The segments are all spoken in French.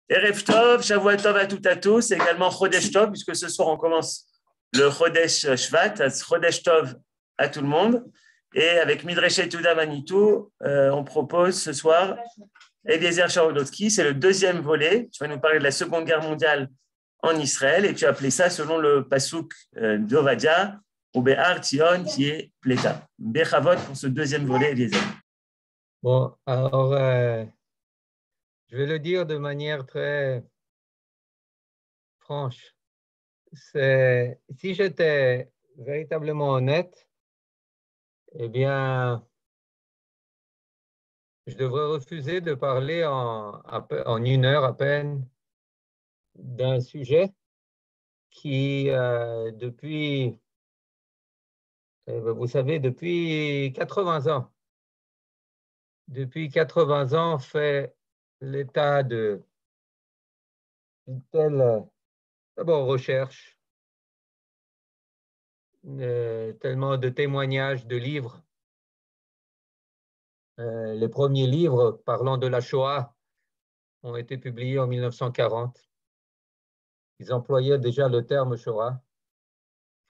Erev Tov, Shavua Tov à toutes et à tous, et également Chodesh Tov, puisque ce soir on commence le Chodesh Shvat, Chodesh Tov à tout le monde. Et avec Midreshet Tuda Manitou, on propose ce soir Eliezer Charodowski, c'est le deuxième volet. Tu vas nous parler de la Seconde Guerre mondiale en Israël, et tu as appelé ça selon le Pasuk d'Ovadia, ou Be'ar Tzion, qui est Pleta. Bechavot pour ce deuxième volet, Eliezer. Bon, alors, je vais le dire de manière très franche. Si j'étais véritablement honnête, eh bien, je devrais refuser de parler en une heure à peine d'un sujet qui, vous savez, depuis 80 ans, fait l'état de telle, d'abord, recherche, tellement de témoignages, de livres. Les premiers livres parlant de la Shoah ont été publiés en 1940. Ils employaient déjà le terme Shoah,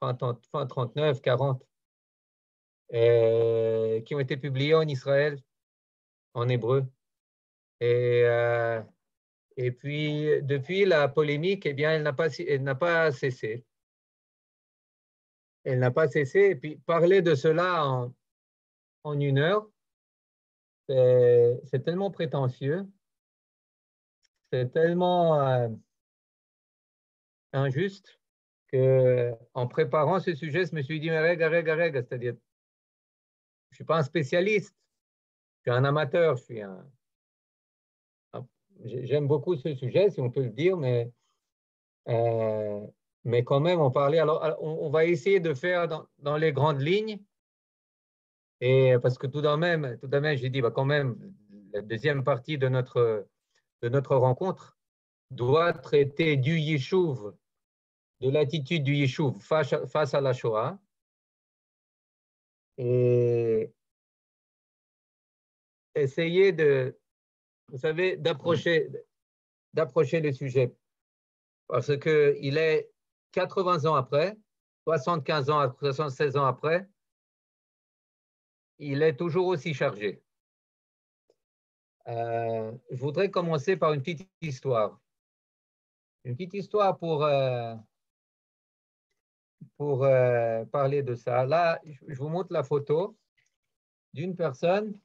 fin 39, 40, qui ont été publiés en Israël, en hébreu. Et puis, depuis, la polémique, eh bien, elle n'a pas cessé. Elle n'a pas cessé. Et puis, parler de cela en une heure, c'est tellement prétentieux, c'est tellement injuste que, en préparant ce sujet, je me suis dit, mais rega, c'est-à-dire, je ne suis pas un spécialiste, je suis un amateur, j'aime beaucoup ce sujet, si on peut le dire, mais quand même, on parlait. Alors on va essayer de faire dans les grandes lignes, et parce que tout de même, j'ai dit, quand même, la deuxième partie de notre rencontre doit traiter du Yishuv, de l'attitude du Yishuv face à la Shoah, et essayer vous savez, d'approcher le sujet, parce qu'il est 80 ans après, 75 ans, 76 ans après, il est toujours aussi chargé. Je voudrais commencer par une petite histoire. Une petite histoire pour parler de ça. Là, je vous montre la photo d'une personne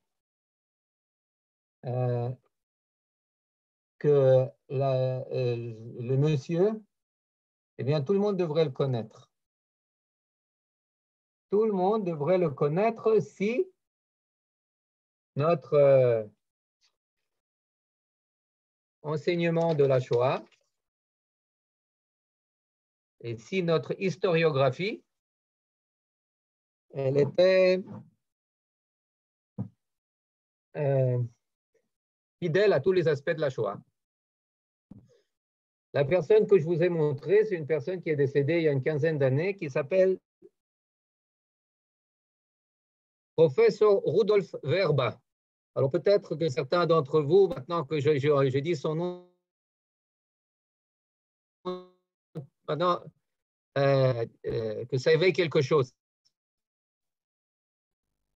que le monsieur, eh bien, tout le monde devrait le connaître. Tout le monde devrait le connaître si notre enseignement de la Shoah et si notre historiographie, elle était fidèle à tous les aspects de la Shoah. La personne que je vous ai montrée, c'est une personne qui est décédée il y a une quinzaine d'années, qui s'appelle Professeur Rudolf Verba. Alors peut-être que certains d'entre vous, maintenant que j'ai dit son nom, maintenant que ça éveille quelque chose.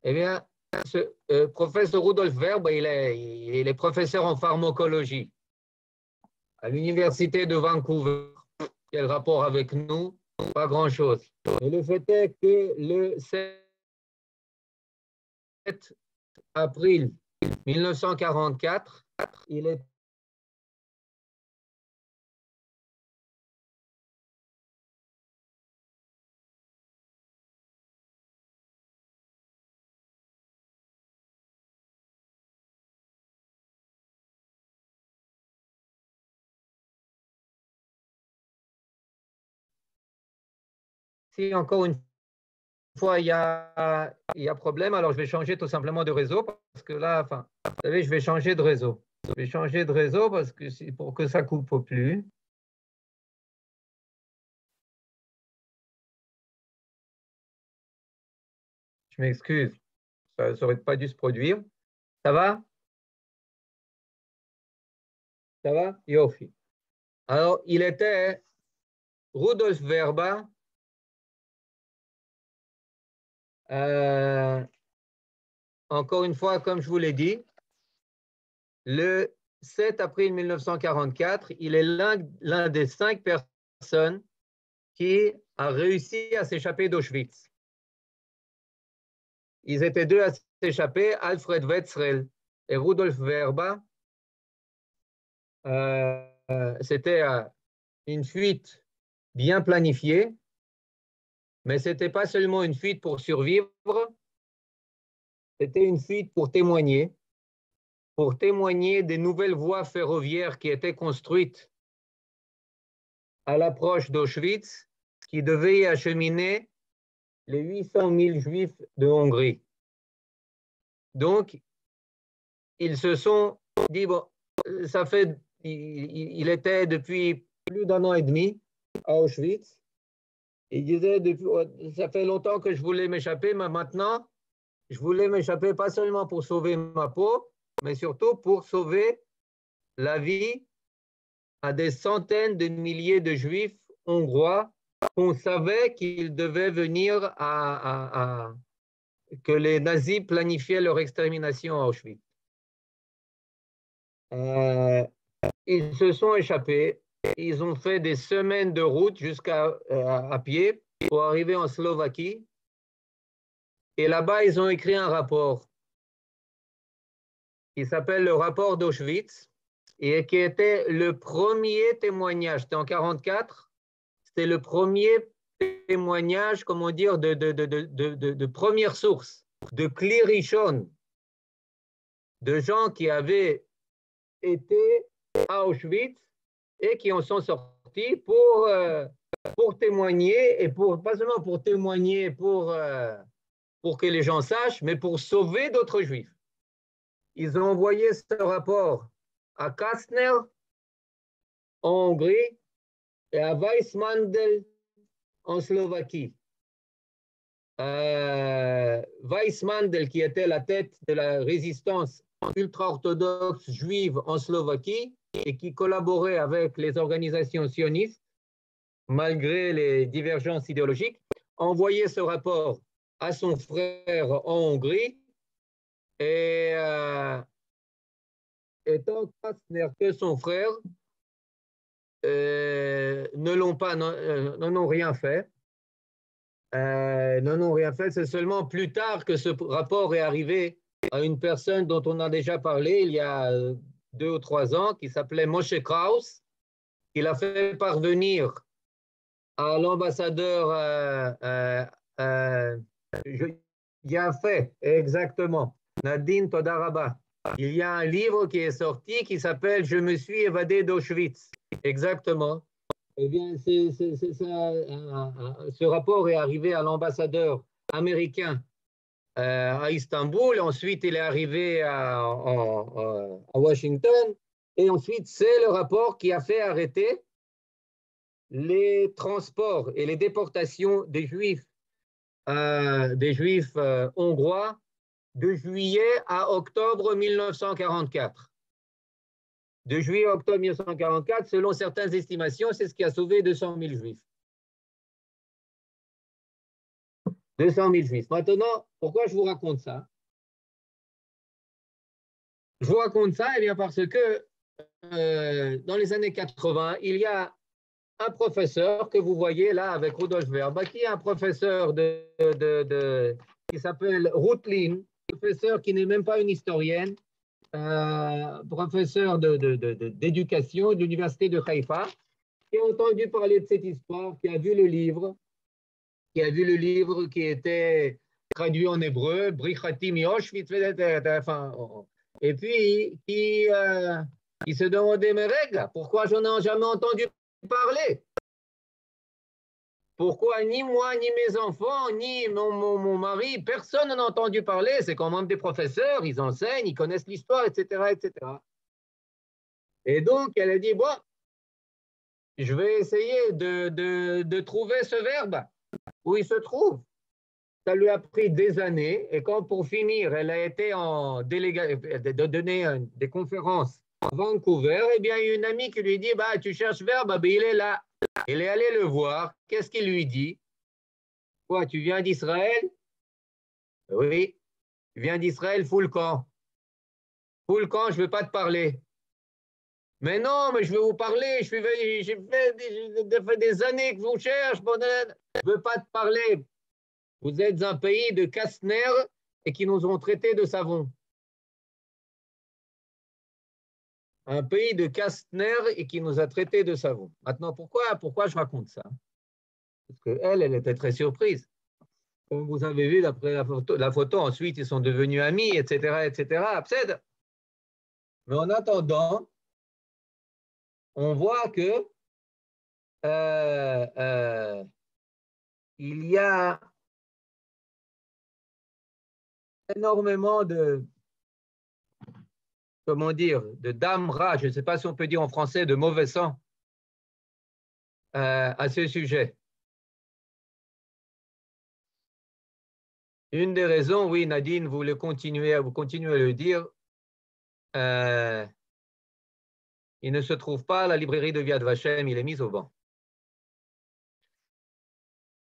Eh bien, ce professeur Rudolf Verba, il est professeur en pharmacologie à l'université de Vancouver. Quel rapport avec nous? Pas grand-chose. Et le fait est que le 7 avril 1944, il est si encore une fois il y a problème, alors je vais changer tout simplement de réseau parce que là, enfin, vous savez, je vais changer de réseau. Je vais changer de réseau parce que pour que ça coupe plus. Je m'excuse, ça n'aurait pas dû se produire. Ça va? Ça va? Yofi. Alors, il était Rudolf Werba, encore une fois, comme je vous l'ai dit, le 7 avril 1944, il est l'un des 5 personnes qui a réussi à s'échapper d'Auschwitz. Ils étaient 2 à s'échapper, Alfred Wetzrel et Rudolf Werba. C'était une fuite bien planifiée, mais ce n'était pas seulement une fuite pour survivre, c'était une fuite pour témoigner des nouvelles voies ferroviaires qui étaient construites à l'approche d'Auschwitz, qui devaient y acheminer les 800 000 Juifs de Hongrie. Donc, ils se sont dit, bon, il était depuis plus d'1 an et demi à Auschwitz. Il disait, ça fait longtemps que je voulais m'échapper, mais maintenant, je voulais m'échapper pas seulement pour sauver ma peau, mais surtout pour sauver la vie à des centaines de milliers de Juifs hongrois qu'on savait qu'ils devaient venir que les nazis planifiaient leur extermination à Auschwitz. Ils se sont échappés, ils ont fait des semaines de route à pied pour arriver en Slovaquie. Et là-bas, ils ont écrit un rapport qui s'appelle le rapport d'Auschwitz et qui était le premier témoignage. C'était en 1944, c'était le premier témoignage, comment dire, de première source, de Kli Rishon, de gens qui avaient été à Auschwitz et qui en sont sortis pour témoigner, et pas seulement pour témoigner pour que les gens sachent, mais pour sauver d'autres Juifs. Ils ont envoyé ce rapport à Kastner en Hongrie et à Weissmandel en Slovaquie. Weissmandel, qui était la tête de la résistance ultra-orthodoxe juive en Slovaquie et qui collaborait avec les organisations sionistes, malgré les divergences idéologiques, a envoyé ce rapport à son frère en Hongrie et tant Kastner que son frère n'en ont rien fait. N'en ont rien fait. C'est seulement plus tard que ce rapport est arrivé à une personne dont on a déjà parlé il y a 2 ou 3 ans, qui s'appelait Moshe Kraus, qui l'a fait parvenir à l'ambassadeur il y a fait, exactement, Nadine Todaraba. Il y a un livre qui est sorti qui s'appelle « Je me suis évadé d'Auschwitz ». Exactement. Eh bien, ce rapport est arrivé à l'ambassadeur américain à Istanbul. Ensuite, il est arrivé à Washington. Et ensuite, c'est le rapport qui a fait arrêter les transports et les déportations des Juifs hongrois de juillet à octobre 1944. De juillet à octobre 1944, selon certaines estimations, c'est ce qui a sauvé 200 000 Juifs. 200 000 Juifs. Maintenant, pourquoi je vous raconte ça? Je vous raconte ça eh bien parce que dans les années 80, il y a un professeur que vous voyez là avec Rudolf Werba, qui est un professeur qui s'appelle Ruth Lin, professeur qui n'est même pas une historienne, professeur d'éducation de l'université de Haïfa, qui a entendu parler de cette histoire, qui a vu le livre qui était traduit en hébreu, Brichatim Yoshvitz, et puis qui se demandait, mais règles, pourquoi j'en ai jamais entendu parler? Pourquoi ni moi, ni mes enfants, ni mon mari, personne n'en a entendu parler? C'est quand même des professeurs, ils enseignent, ils connaissent l'histoire, etc., etc. Et donc, elle a dit, bon, je vais essayer de trouver ce verbe, où il se trouve. Ça lui a pris des années, et quand pour finir, elle a été de donner des conférences Vancouver, eh bien, il y a une amie qui lui dit, bah, tu cherches Verbe, bah, il est là. Il est allé le voir. Qu'est-ce qu'il lui dit? Quoi, tu viens d'Israël? Oui. Tu viens d'Israël, fous le camp. Fous le camp, je ne veux pas te parler. Mais non, mais je veux vous parler. J'ai fait des années que je vous cherche. Je ne veux pas te parler. Vous êtes un pays de Kastner et qui nous ont traités de savon. Un pays de Kastner et qui nous a traités de savon. Maintenant, pourquoi je raconte ça? Parce qu'elle, elle était très surprise. Comme vous avez vu d'après la photo, ensuite, ils sont devenus amis, etc., etc. Mais en attendant, on voit que il y a énormément comment dire, de damra, je ne sais pas si on peut dire en français, de mauvais sang à ce sujet. Une des raisons, oui, Nadine, vous continuez à le dire, il ne se trouve pas à la librairie de Yad Vashem, il est mis au banc.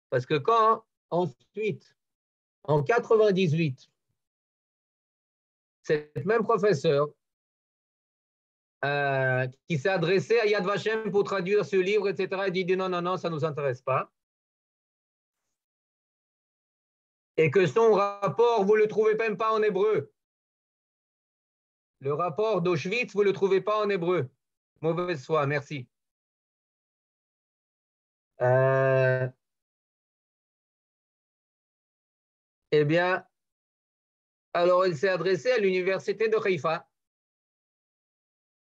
Parce que quand, ensuite, en 98, cette même professeure qui s'est adressée à Yad Vashem pour traduire ce livre, etc., elle dit non, non, non, ça ne nous intéresse pas. Et que son rapport, vous ne le trouvez même pas en hébreu. Le rapport d'Auschwitz, vous ne le trouvez pas en hébreu. Mauvaise foi, merci. Eh bien, alors elle s'est adressée à l'université de Haïfa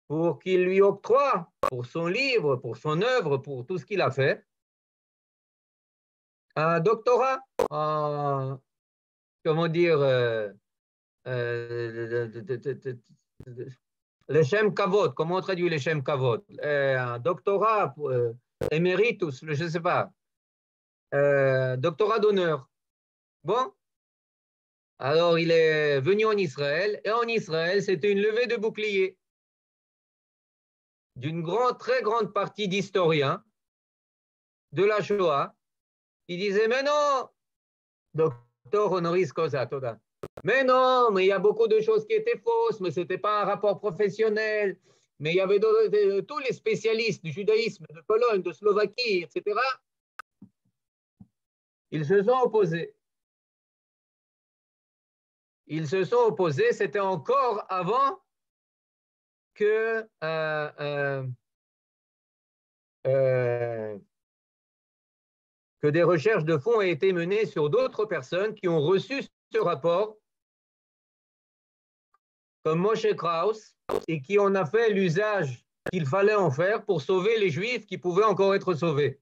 pour qu'il lui octroie, pour son livre, pour son œuvre, pour tout ce qu'il a fait, un doctorat en, comment dire, le Shem Kavod, comment on traduit le Shem Kavod? Un doctorat emeritus, je ne sais pas, doctorat d'honneur. Bon, alors il est venu en Israël, et en Israël, c'était une levée de bouclier d'une très grande partie d'historiens de la Shoah, qui disaient, mais non, docteur honoris causa, toda. Mais non, mais il y a beaucoup de choses qui étaient fausses, mais ce n'était pas un rapport professionnel. Mais il y avait tous les spécialistes du judaïsme de Pologne, de Slovaquie, etc. Ils se sont opposés. Ils se sont opposés, c'était encore avant que des recherches de fond aient été menées sur d'autres personnes qui ont reçu ce rapport, comme Moshe Krauss, et qui en a fait l'usage qu'il fallait en faire pour sauver les Juifs qui pouvaient encore être sauvés.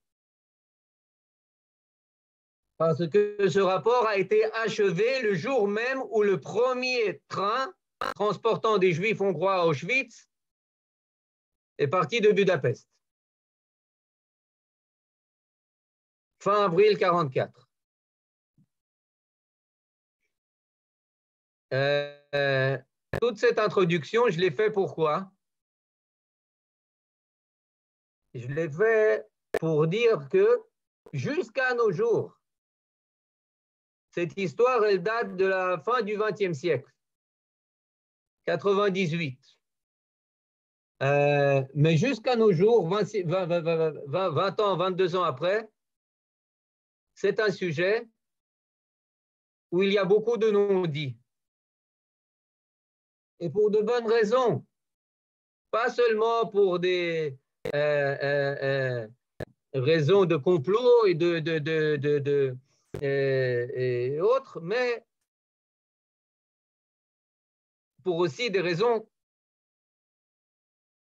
Parce que ce rapport a été achevé le jour même où le premier train transportant des Juifs hongrois à Auschwitz est parti de Budapest. Fin avril 1944. Toute cette introduction, je l'ai fait pourquoi? Je l'ai fait pour dire que jusqu'à nos jours, cette histoire, elle date de la fin du XXe siècle, 98. Mais jusqu'à nos jours, 20 ans, 22 ans après, c'est un sujet où il y a beaucoup de non-dits. Et pour de bonnes raisons. Pas seulement pour des raisons de complot et autres, mais pour aussi des raisons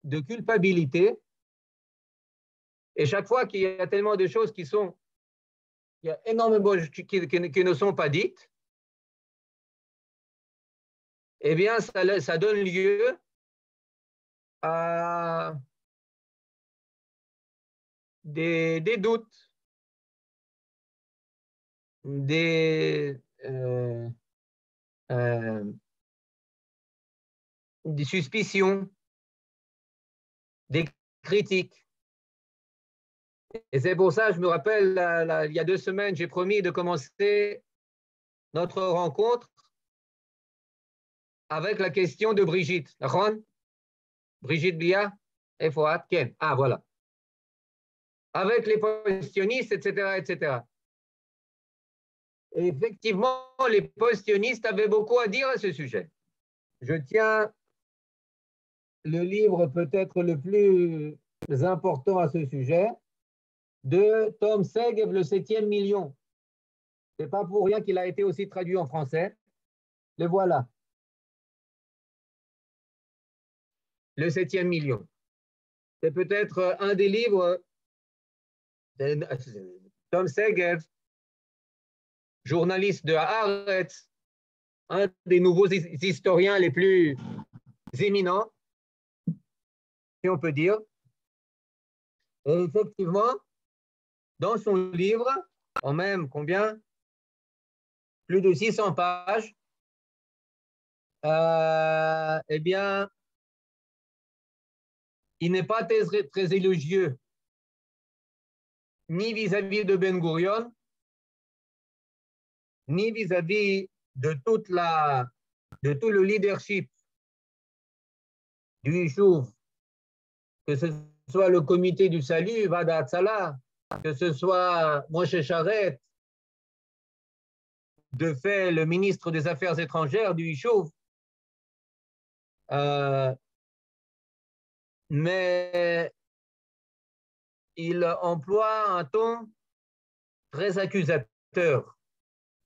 de culpabilité. Et chaque fois qu'il y a tellement de choses il y a énormément de choses qui ne sont pas dites, eh bien, ça donne lieu à des doutes, des suspicions, des critiques. Et c'est pour ça, je me rappelle, il y a 2 semaines, j'ai promis de commencer notre rencontre avec la question de Brigitte. Brigitte Bia, F.O.A. Ken. Ah, voilà. Avec les postionnistes, etc., etc. Et effectivement, les postionnistes avaient beaucoup à dire à ce sujet. Je tiens le livre peut-être le plus important à ce sujet de Tom Segev, Le 7e million. Ce n'est pas pour rien qu'il a été aussi traduit en français. Le voilà. Le 7e million. C'est peut-être un des livres de Tom Segev, journaliste de Haaretz, un des nouveaux historiens les plus éminents, si on peut dire. Et effectivement, dans son livre, en même combien? Plus de 600 pages, eh bien, il n'est pas très élogieux ni vis-à-vis de Ben Gurion, ni vis-à-vis de tout le leadership du Yishuv, que ce soit le comité du salut, Vada Hatzala, que ce soit Moshe Charet, de fait le ministre des Affaires étrangères du Yishuv, mais il emploie un ton très accusateur.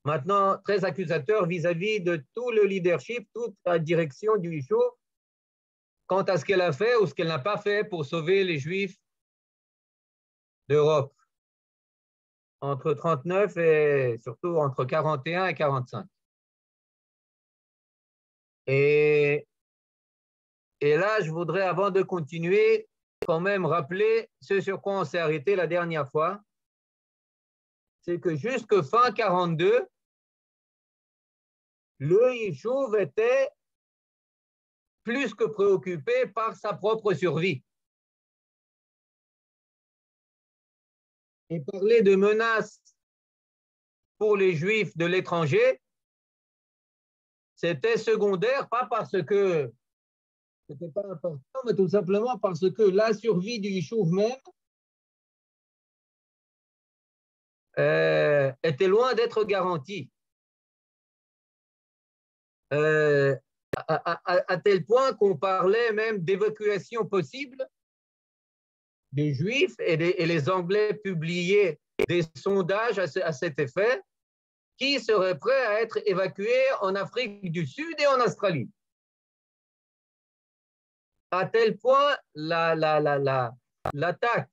Maintenant, très accusateur vis-à-vis de tout le leadership, toute la direction du Yishuv, quant à ce qu'elle a fait ou ce qu'elle n'a pas fait pour sauver les Juifs d'Europe entre 39 et surtout entre 41 et 45. Et là, je voudrais, avant de continuer, quand même rappeler ce sur quoi on s'est arrêté la dernière fois. C'est que jusque fin 42, le Yishuv était plus que préoccupé par sa propre survie. Et parler de menaces pour les Juifs de l'étranger, c'était secondaire, pas parce que c'était pas important, mais tout simplement parce que la survie du Yishuv même était loin d'être garantie. À tel point qu'on parlait même d'évacuation possible des Juifs, et les Anglais publiaient des sondages à cet effet, qui seraient prêts à être évacués en Afrique du Sud et en Australie. À tel point, l'attaque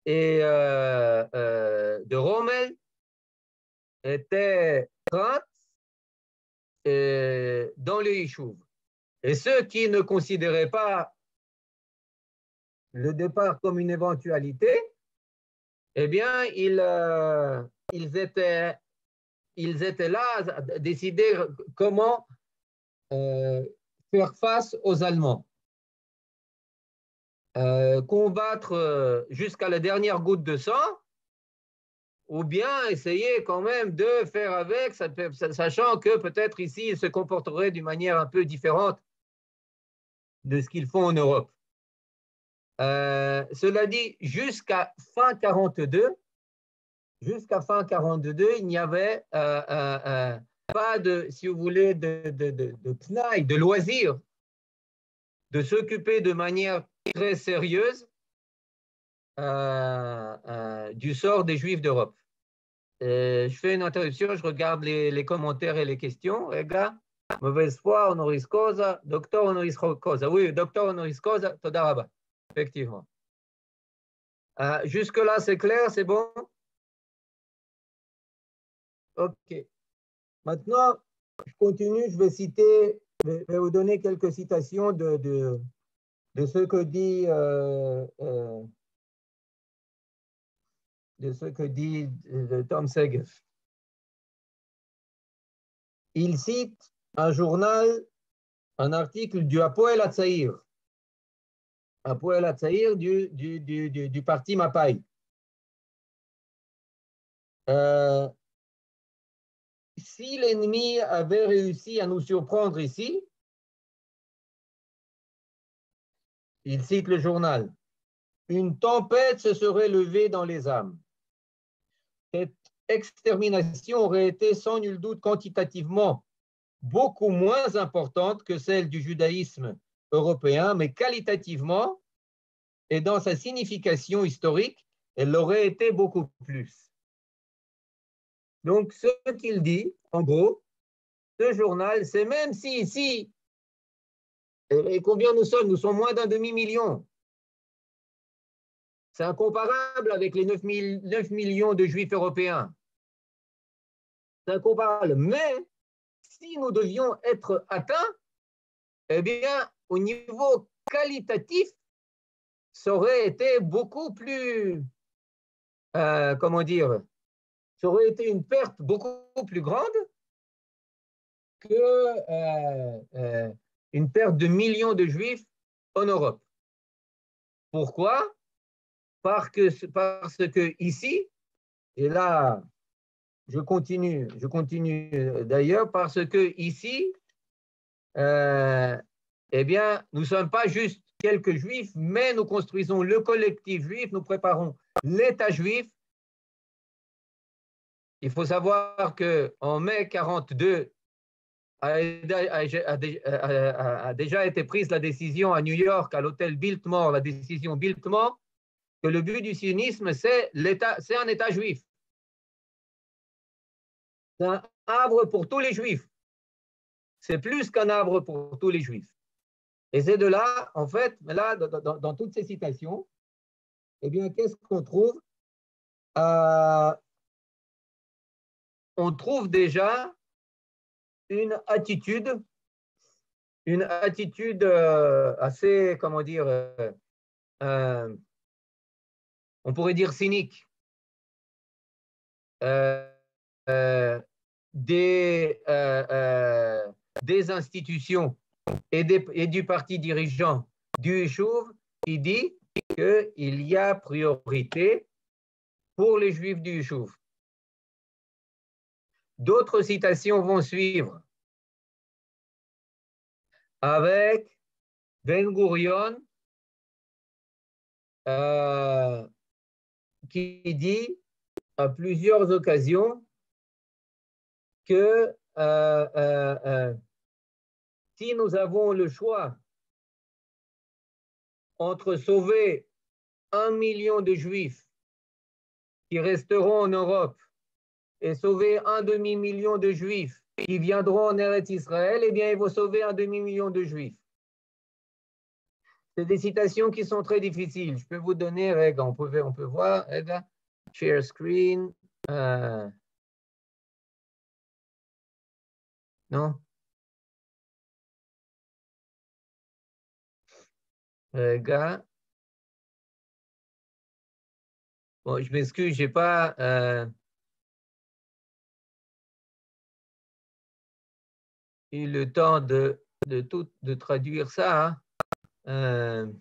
de Rommel était crainte dans le Yishuv. Et ceux qui ne considéraient pas le départ comme une éventualité, eh bien, ils étaient là à décider comment faire face aux Allemands. Combattre jusqu'à la dernière goutte de sang, ou bien essayer quand même de faire avec, sachant que peut-être ici, ils se comporteraient d'une manière un peu différente de ce qu'ils font en Europe. Cela dit, jusqu'à fin 42, il n'y avait pas de, si vous voulez, de pnaï, de loisir, de s'occuper de manière très sérieuse du sort des Juifs d'Europe. Je fais une interruption, je regarde les commentaires et les questions. Les gars, mauvaise foi, honoris causa, docteur honoris causa. Oui, docteur honoris causa, toda rabba. Effectivement. Jusque-là, c'est clair, c'est bon? OK. Maintenant, je continue, je vais vous donner quelques citations de ce que dit Tom Segev. Il cite un journal, un article du Hapoel Hatzaïr Hapoel Hatzaïr du parti Mapai. Si l'ennemi avait réussi à nous surprendre ici, il cite le journal, une tempête se serait levée dans les âmes. Cette extermination aurait été sans nul doute quantitativement beaucoup moins importante que celle du judaïsme européen, mais qualitativement et dans sa signification historique, elle l'aurait été beaucoup plus. Donc, ce qu'il dit, en gros, ce journal, c'est même si ici, et combien nous sommes? Nous sommes moins d'un demi-million. C'est incomparable avec les 9 millions de juifs européens. C'est incomparable. Mais si nous devions être atteints, eh bien, au niveau qualitatif, ça aurait été beaucoup plus, comment dire, ça aurait été une perte beaucoup plus grande que une perte de millions de juifs en Europe. Pourquoi? Parce que ici, et là, je continue d'ailleurs, parce que ici, eh bien, nous ne sommes pas juste quelques juifs, mais nous construisons le collectif juif, nous préparons l'État juif. Il faut savoir qu'en mai 1942, a déjà été prise la décision à New York, à l'hôtel Biltmore, la décision Biltmore, que le but du sionisme, c'est un État juif. C'est un arbre pour tous les juifs. C'est plus qu'un arbre pour tous les juifs. Et c'est de là, en fait, là, dans toutes ces citations, eh bien, qu'est-ce qu'on trouve? On trouve déjà une attitude assez, comment dire, on pourrait dire cynique, des institutions et du parti dirigeant du Yishuv qui dit qu'il y a priorité pour les Juifs du Yishuv. D'autres citations vont suivre avec Ben Gurion qui dit à plusieurs occasions que si nous avons le choix entre sauver 1 million de Juifs qui resteront en Europe et sauver un demi-million de Juifs qui viendront en Eretz Israël, eh bien, il faut sauver un demi-million de Juifs. C'est des citations qui sont très difficiles. Je peux vous donner, on peut voir, share screen. Non? Bon, je m'excuse, je n'ai pas eu le temps de traduire ça. Hein.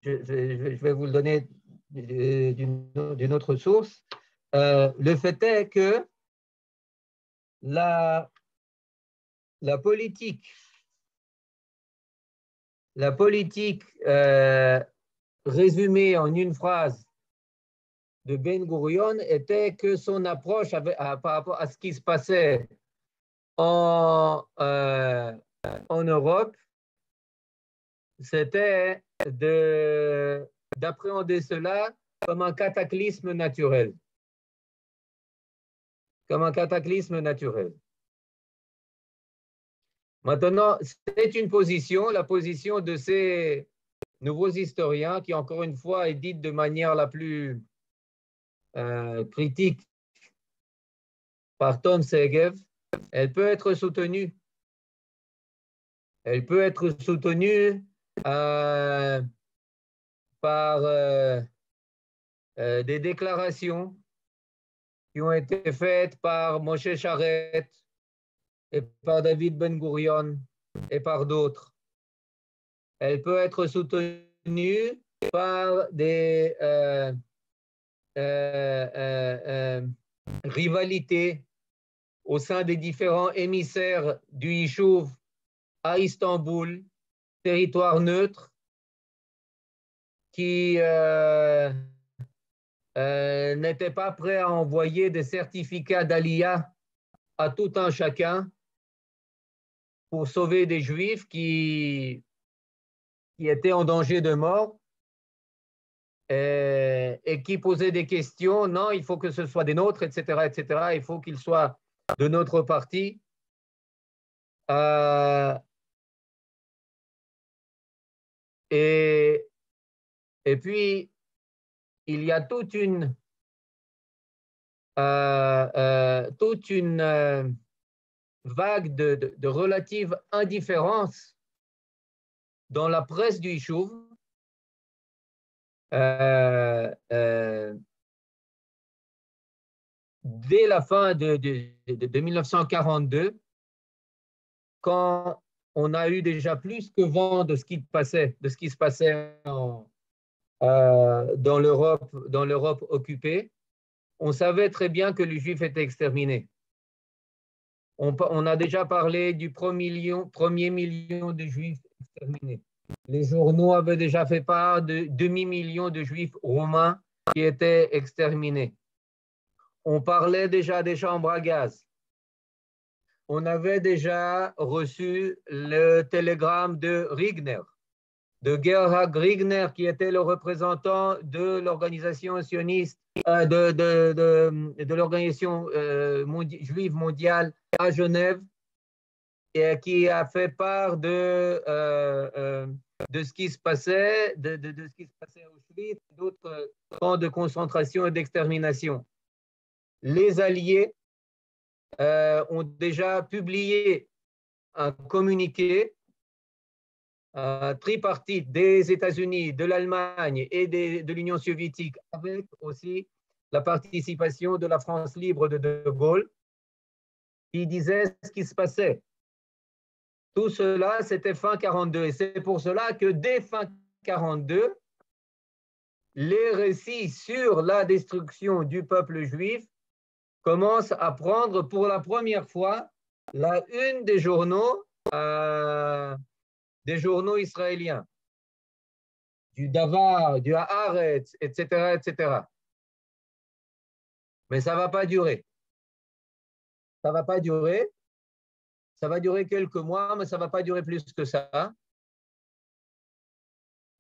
Je vais vous le donner d'une autre source. Le fait est que la politique résumée en une phrase de Ben Gurion était que son approche par rapport à ce qui se passait en Europe, c'était d'appréhender cela comme un cataclysme naturel. Comme un cataclysme naturel. Maintenant, c'est une position, la position de ces nouveaux historiens qui, encore une fois, est dite de manière la plus critique par Tom Segev. Elle peut être soutenue. Elle peut être soutenue par des déclarations qui ont été faites par Moshe Charet et par David Ben Gurion et par d'autres. Elle peut être soutenue par des rivalités au sein des différents émissaires du Yishuv à Istanbul, territoire neutre, qui n'étaient pas prêts à envoyer des certificats d'Aliyah à tout un chacun pour sauver des Juifs qui étaient en danger de mort et qui posaient des questions. Non, il faut que ce soit des nôtres, etc., etc. Il faut qu'ils soient de notre parti. Et puis, il y a toute une vague de relative indifférence dans la presse du Yishuv dès la fin de 1942, quand on a eu déjà plus que vent de ce qui se passait dans l'Europe occupée. On savait très bien que les Juifs étaient exterminés. On a déjà parlé du premier million de Juifs exterminés. Les journaux avaient déjà fait part de demi-million de Juifs romains qui étaient exterminés. On parlait déjà des chambres à gaz. On avait déjà reçu le télégramme de Rigner, de Gerhard Rigner, qui était le représentant de l'organisation sioniste, de l'organisation juive mondiale à Genève, et qui a fait part de ce qui se passait, de ce qui se passait à Auschwitz, d'autres camps de concentration et d'extermination. Les Alliés ont déjà publié un communiqué tripartite des États-Unis, de l'Allemagne et de l'Union soviétique, avec aussi la participation de la France libre de Gaulle, qui disait ce qui se passait. Tout cela, c'était fin 1942. Et c'est pour cela que dès fin 1942, les récits sur la destruction du peuple juif commencent à prendre pour la première fois la une des journaux israéliens, du Davar, du Haaretz, etc., etc. Mais ça ne va pas durer. Ça ne va pas durer. Ça va durer quelques mois, mais ça ne va pas durer plus que ça.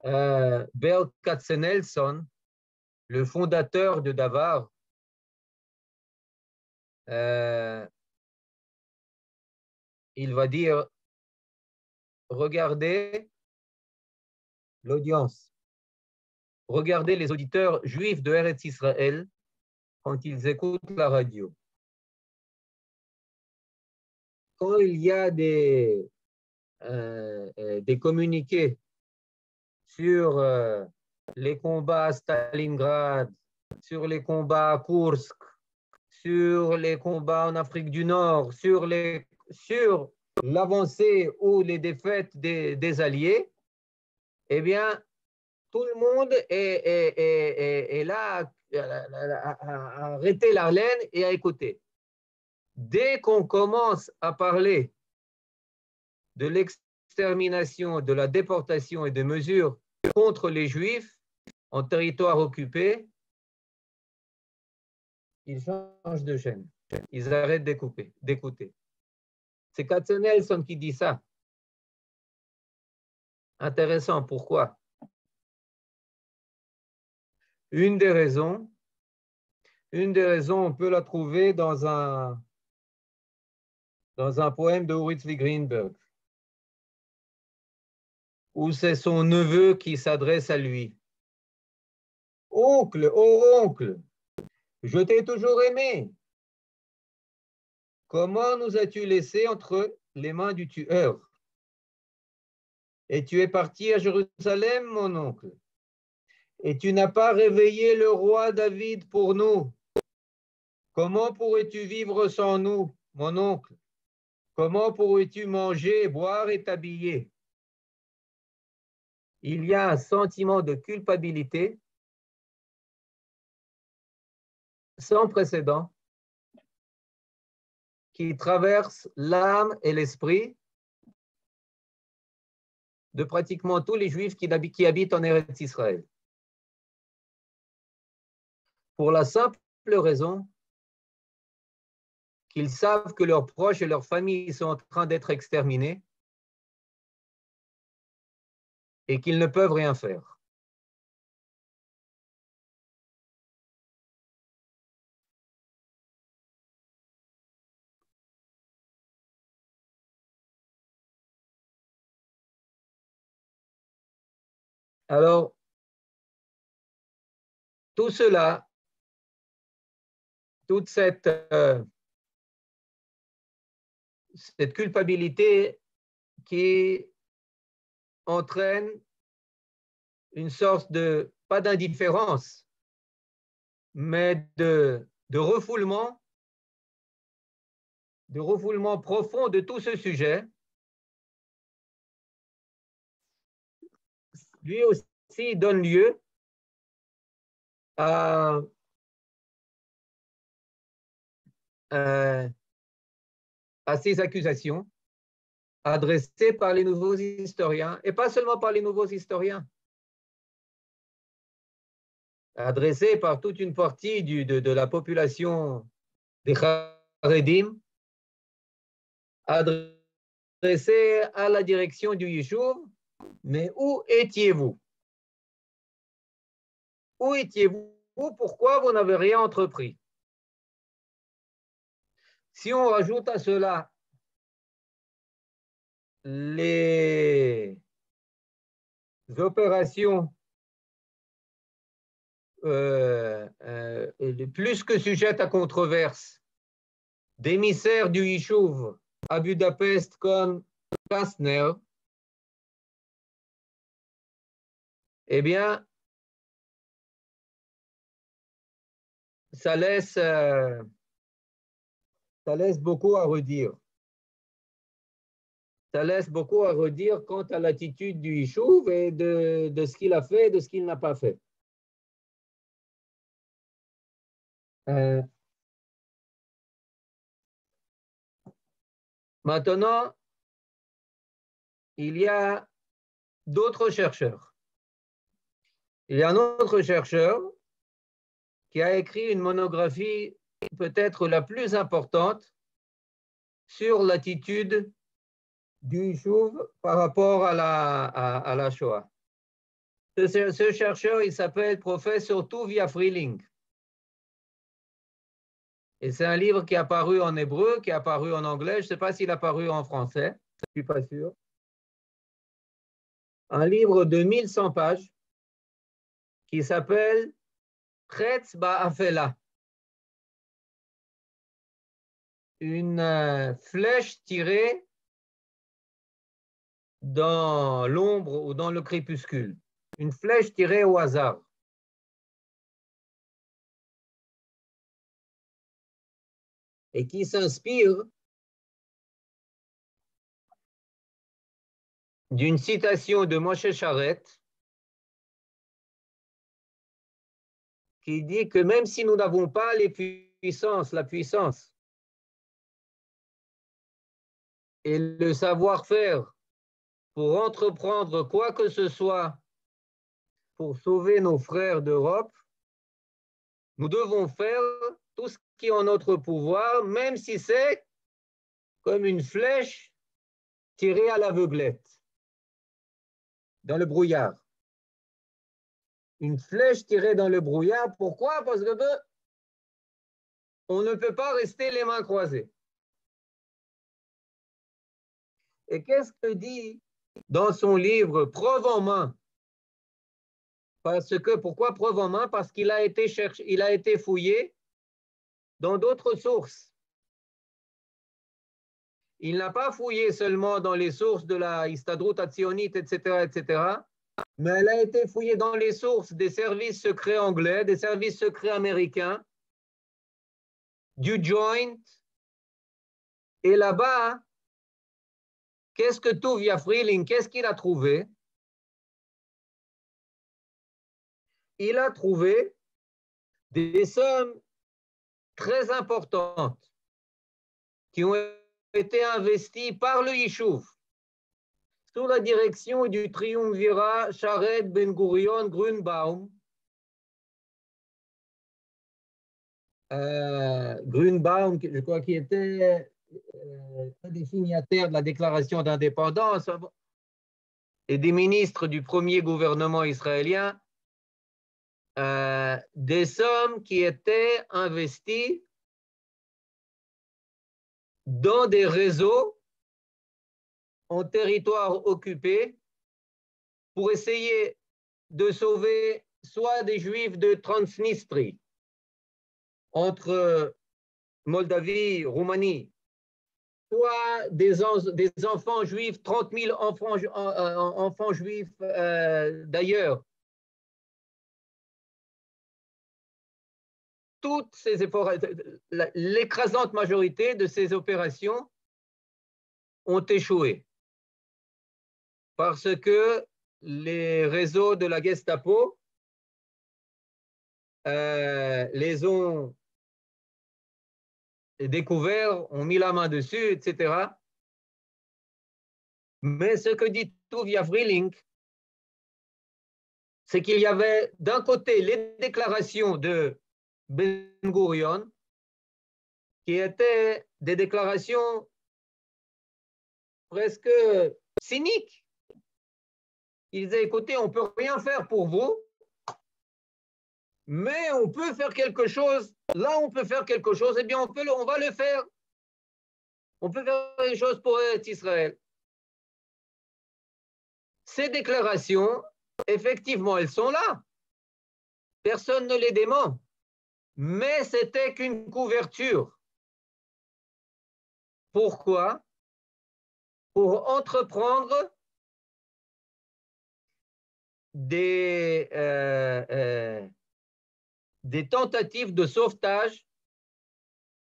Berl Katzenelson, le fondateur de Davar, il va dire, regardez l'audience, regardez les auditeurs juifs de Eretz Israël quand ils écoutent la radio. Quand il y a des communiqués sur les combats à Stalingrad, sur les combats à Kursk, sur les combats en Afrique du Nord, sur l'avancée ou les défaites des Alliés, eh bien, tout le monde est là à arrêter la laine et à écouter. Dès qu'on commence à parler de l'extermination, de la déportation et des mesures contre les Juifs en territoire occupé, ils changent de chaîne. Ils arrêtent d'écouter. C'est Katzenelson qui dit ça. Intéressant, pourquoi? Une des raisons, on peut la trouver dans un poème de Uri Tzvi Greenberg, où c'est son neveu qui s'adresse à lui. Oncle, oh oncle, je t'ai toujours aimé. Comment nous as-tu laissé entre les mains du tueur? Et tu es parti à Jérusalem, mon oncle. Et tu n'as pas réveillé le roi David pour nous. Comment pourrais-tu vivre sans nous, mon oncle? Comment pourrais-tu manger, boire et t'habiller? Il y a un sentiment de culpabilité sans précédent qui traverse l'âme et l'esprit de pratiquement tous les Juifs qui habitent en Eretz Israël. Pour la simple raison qu'ils savent que leurs proches et leurs familles sont en train d'être exterminés et qu'ils ne peuvent rien faire. Alors, tout cela, toute cette culpabilité qui entraîne une sorte de, pas d'indifférence, mais de refoulement profond de tout ce sujet, lui aussi donne lieu à ces accusations adressées par les nouveaux historiens, et pas seulement par les nouveaux historiens, adressées par toute une partie de la population des Haredim, adressées à la direction du Yishuv. Mais où étiez-vous? Où étiez-vous? Pourquoi vous n'avez rien entrepris? Si on rajoute à cela les opérations plus que sujettes à controverse d'émissaires du Yishuv à Budapest comme Kastner, eh bien, ça laisse beaucoup à redire. Ça laisse beaucoup à redire quant à l'attitude du Yishuv et de ce qu'il a fait et de ce qu'il n'a pas fait. Maintenant, il y a d'autres chercheurs. Il y a un autre chercheur qui a écrit une monographie peut-être la plus importante sur l'attitude du Yishuv par rapport à la Shoah. Ce chercheur, il s'appelle professeur Tuvia Freeling. Et c'est un livre qui est apparu en hébreu, qui est apparu en anglais. Je ne sais pas s'il est apparu en français, je ne suis pas sûr. Un livre de 1100 pages qui s'appelle Chetz Ba'afela. Une flèche tirée dans l'ombre ou dans le crépuscule. Une flèche tirée au hasard. Et qui s'inspire d'une citation de Moshe Charette qui dit que même si nous n'avons pas la puissance et le savoir-faire pour entreprendre quoi que ce soit pour sauver nos frères d'Europe, nous devons faire tout ce qui est en notre pouvoir, même si c'est comme une flèche tirée à l'aveuglette, dans le brouillard. Une flèche tirée dans le brouillard, pourquoi? Parce que on ne peut pas rester les mains croisées. Et qu'est-ce que dit dans son livre Preuve en main? Pourquoi preuve en main? Parce qu'il a été fouillé dans d'autres sources. il n'a pas fouillé seulement dans les sources de la Histadrut Hatzionit, etc., mais elle a été fouillée dans les sources des services secrets anglais, des services secrets américains, du Joint. Et là-bas, qu'est-ce que Tuvia Freeling, qu'est-ce qu'il a trouvé? Il a trouvé des sommes très importantes qui ont été investies par le Yishuv sous la direction du triumvirat Sharet Ben Gurion Grünbaum. Grünbaum, je crois qu'il était un des signataires de la déclaration d'indépendance et des ministres du premier gouvernement israélien, des sommes qui étaient investies dans des réseaux en territoire occupé pour essayer de sauver soit des Juifs de Transnistrie, entre Moldavie, Roumanie, soit des enfants juifs, 30 000 enfants juifs d'ailleurs. Toutes ces efforts, l'écrasante majorité de ces opérations ont échoué parce que les réseaux de la Gestapo les ont découverts, ont mis la main dessus, etc. Mais ce que dit Tuvia Freeling, c'est qu'il y avait d'un côté les déclarations de Ben Gurion, qui étaient des déclarations presque cyniques. Il disait, écoutez, on ne peut rien faire pour vous, mais on peut faire quelque chose. Là, on peut faire quelque chose, eh bien, on va le faire. On peut faire des choses pour Israël. Ces déclarations, effectivement, elles sont là. Personne ne les dément. Mais c'était qu'une couverture. Pourquoi? Pour entreprendre des tentatives de sauvetage,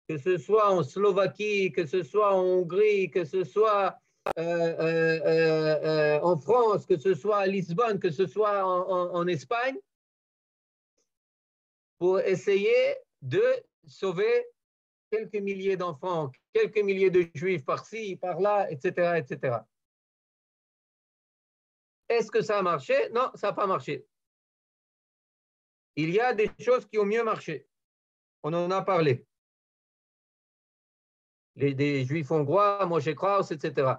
que ce soit en Slovaquie, que ce soit en Hongrie, que ce soit en France, que ce soit à Lisbonne, que ce soit en Espagne, pour essayer de sauver quelques milliers d'enfants, quelques milliers de juifs par-ci, par-là, etc., etc. Est-ce que ça a marché? Non, ça n'a pas marché. Il y a des choses qui ont mieux marché. On en a parlé. Des juifs hongrois, Moshe Kraus, etc.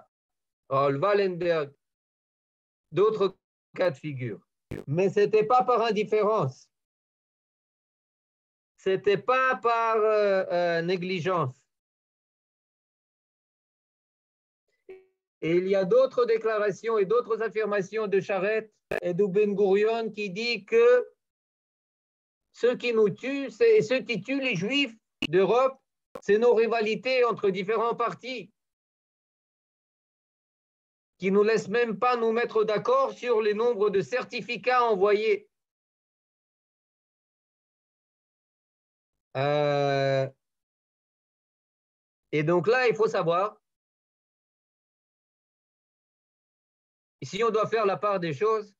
Raoul Wallenberg, d'autres cas de figure. Mais ce n'était pas par indifférence. Ce n'était pas par négligence. Et il y a d'autres déclarations et d'autres affirmations de Charette et de Ben Gurion qui disent que ceux qui nous tuent, c'est ceux qui tuent les Juifs d'Europe, c'est nos rivalités entre différents partis qui ne nous laissent même pas nous mettre d'accord sur le nombre de certificats envoyés. Et donc là, il faut savoir, si on doit faire la part des choses,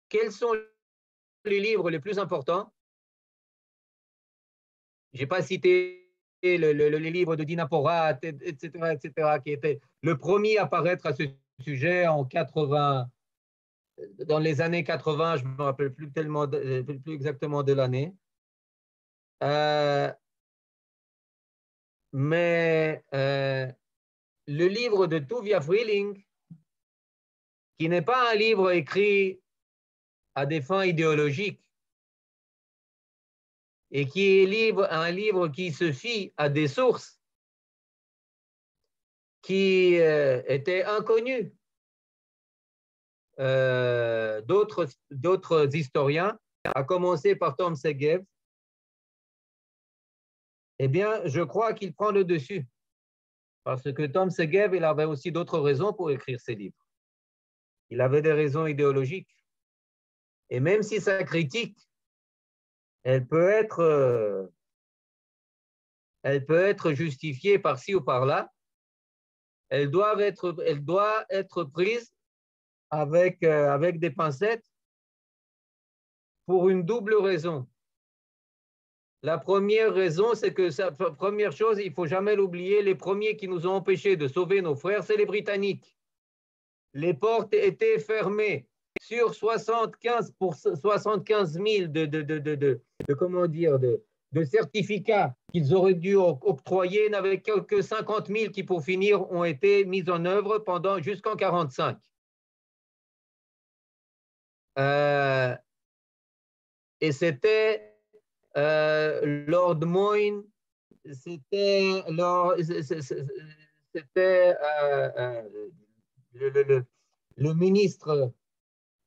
quels sont les livres les plus importants? Je n'ai pas cité les livres de Dina Porat, etc., qui était le premier à apparaître à ce sujet en 80, dans les années 80, je ne me rappelle plus exactement de l'année. Mais le livre de Tuvia Freeling, qui n'est pas un livre écrit à des fins idéologiques, et qui est un livre qui se fie à des sources qui étaient inconnues d'autres historiens, à commencer par Tom Segev. eh bien, je crois qu'il prend le dessus. Parce que Tom Segev, il avait aussi d'autres raisons pour écrire ses livres. Il avait des raisons idéologiques. Et même si sa critique, elle peut être justifiée par-ci ou par-là, elle doit être prise avec des pincettes pour une double raison. La première raison, c'est que, première chose, il ne faut jamais l'oublier, les premiers qui nous ont empêchés de sauver nos frères, c'est les Britanniques. Les portes étaient fermées sur 75 000 de certificats qu'ils auraient dû octroyer, n'avaient que 50 000 qui, pour finir, ont été mis en œuvre jusqu'en 1945. Et c'était Lord Moyne, c'était le ministre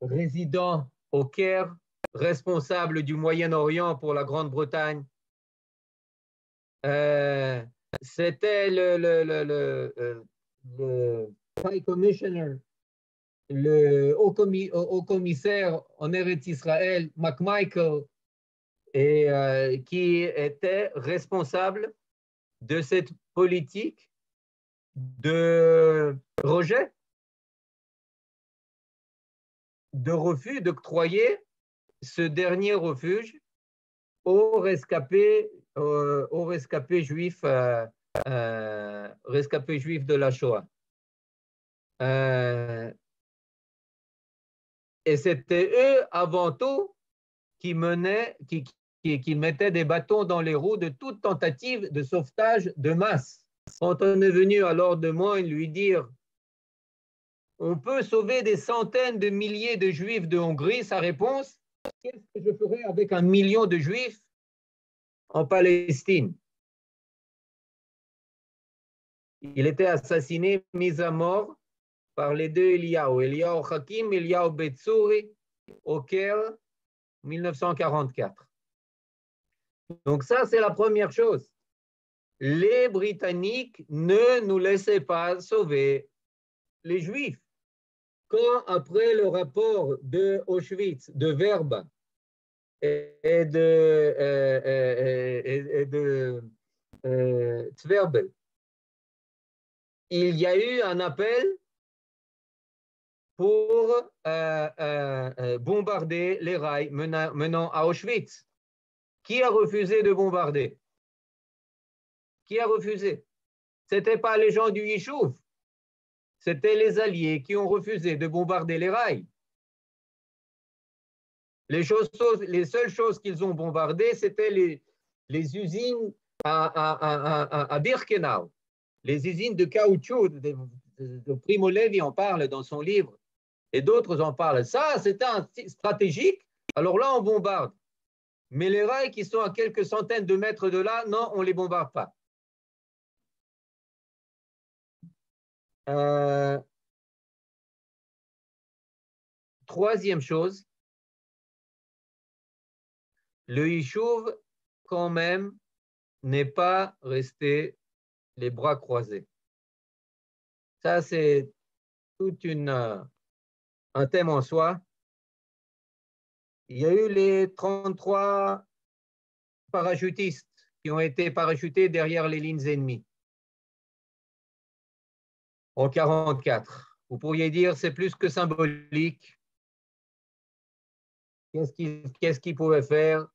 résident au Caire, responsable du Moyen-Orient pour la Grande-Bretagne. C'était le High Commissioner, le haut commissaire en Eretz Israël, McMichael, et qui était responsable de cette politique de rejet, de refus d'octroyer ce dernier refuge aux rescapés juifs de la Shoah. Et c'était eux, avant tout, qui mettaient des bâtons dans les roues de toute tentative de sauvetage de masse. Quand on est venu à Lord de Moyne lui dire on peut sauver des centaines de milliers de juifs de Hongrie, sa réponse, qu'est-ce que je ferais avec 1 million de juifs en Palestine? Il était assassiné, mis à mort par les deux Eliyahu Hakim, Eliyahu Betsouri, au Caire, 1944. Donc ça, c'est la première chose. Les Britanniques ne nous laissaient pas sauver les Juifs. Quand, après le rapport de Auschwitz, de Verba et de Tverbel, il y a eu un appel pour bombarder les rails menant à Auschwitz. Qui a refusé de bombarder? Qui a refusé? Ce n'était pas les gens du Yishuv, c'était les Alliés qui ont refusé de bombarder les rails. Les seules choses qu'ils ont bombardées, c'était les usines à Birkenau, les usines de caoutchouc. Primo Levi en parle dans son livre, et d'autres en parlent. Ça, c'était stratégique. Alors là, on bombarde. Mais les rails qui sont à quelques centaines de mètres de là, non, on ne les bombarde pas. Troisième chose, le Yishuv, quand même, n'est pas resté les bras croisés. Ça, c'est tout un thème en soi. Il y a eu les 33 parachutistes qui ont été parachutés derrière les lignes ennemies en 1944. Vous pourriez dire c'est plus que symbolique. Qu'est-ce qu'ils pouvaient faire?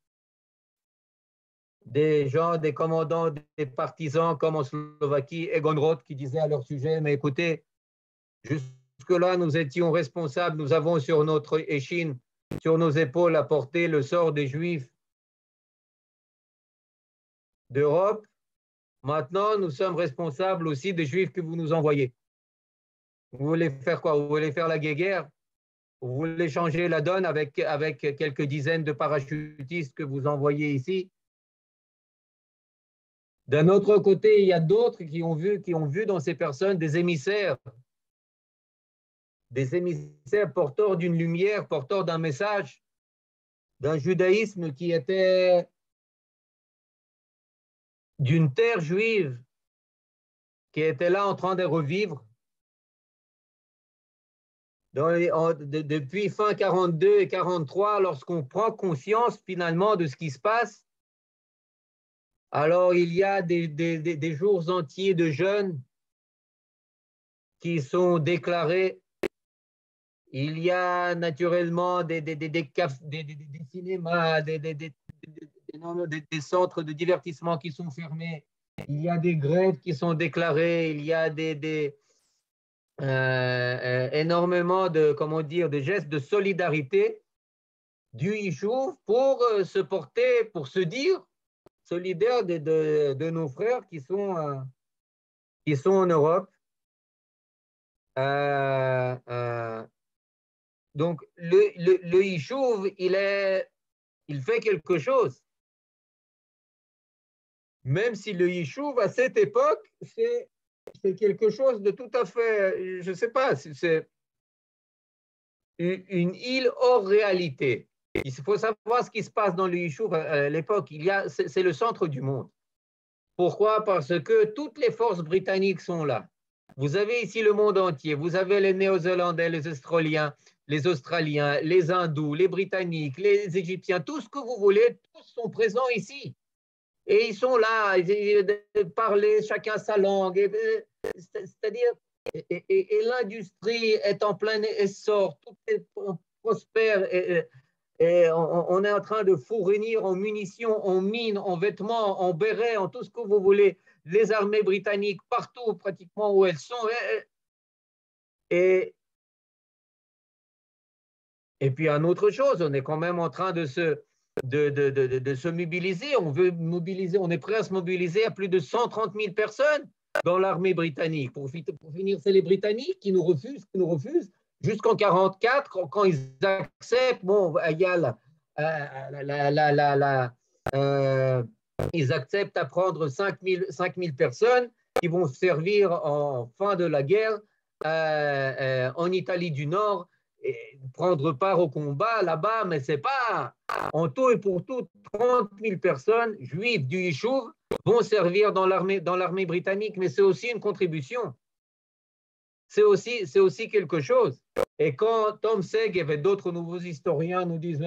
Des gens, des commandants, des partisans comme en Slovaquie, Egon Roth, qui disaient à leur sujet, mais écoutez, jusque-là, nous étions responsables, nous avons sur notre échine, sur nos épaules, à porter le sort des Juifs d'Europe. Maintenant, nous sommes responsables aussi des Juifs que vous nous envoyez. Vous voulez faire quoi? Vous voulez faire la guerre? Vous voulez changer la donne avec quelques dizaines de parachutistes que vous envoyez ici? D'un autre côté, il y a d'autres qui ont vu dans ces personnes des émissaires porteurs d'une lumière, porteurs d'un message, d'un judaïsme qui était d'une terre juive qui était là en train de revivre depuis fin 42 et 43, lorsqu'on prend conscience finalement de ce qui se passe. Alors, il y a des jours entiers de jeûne qui sont déclarés. Il y a naturellement des cinémas, des centres de divertissement qui sont fermés. Il y a des grèves qui sont déclarées. Il y a énormément de, comment dire, de gestes de solidarité du Yishuv pour se porter, pour se dire solidaires de nos frères qui sont en Europe. Donc, le Yishuv, il fait quelque chose. Même si le Yishuv, à cette époque, c'est quelque chose de tout à fait, je ne sais pas, c'est une île hors réalité. Il faut savoir ce qui se passe dans le Yishuv à l'époque. C'est le centre du monde. Pourquoi? Parce que toutes les forces britanniques sont là. Vous avez ici le monde entier. Vous avez les Néo-Zélandais, les Australiens, les Hindous, les Britanniques, les Égyptiens, tout ce que vous voulez, tous sont présents ici. Et ils sont là, ils parler chacun sa langue. C'est-à-dire, et l'industrie est en plein essor, tout est prospère. Et on est en train de fournir en munitions, en mines, en vêtements, en bérets, en tout ce que vous voulez. Les armées britanniques, partout pratiquement où elles sont. Et puis, une autre chose, on est quand même en train de se mobiliser. On veut mobiliser, on est prêt à se mobiliser à plus de 130 000 personnes dans l'armée britannique. Pour finir, c'est les Britanniques qui nous refusent, jusqu'en 1944, quand ils acceptent, bon, il y a ils acceptent à prendre 5 000 personnes qui vont servir en fin de la guerre en Italie du Nord et prendre part au combat là-bas, mais c'est pas en tout et pour tout 30 000 personnes juives du Yishuv vont servir dans l'armée britannique, mais c'est aussi une contribution. C'est aussi quelque chose. Et quand Tom Segev et d'autres nouveaux historiens nous disent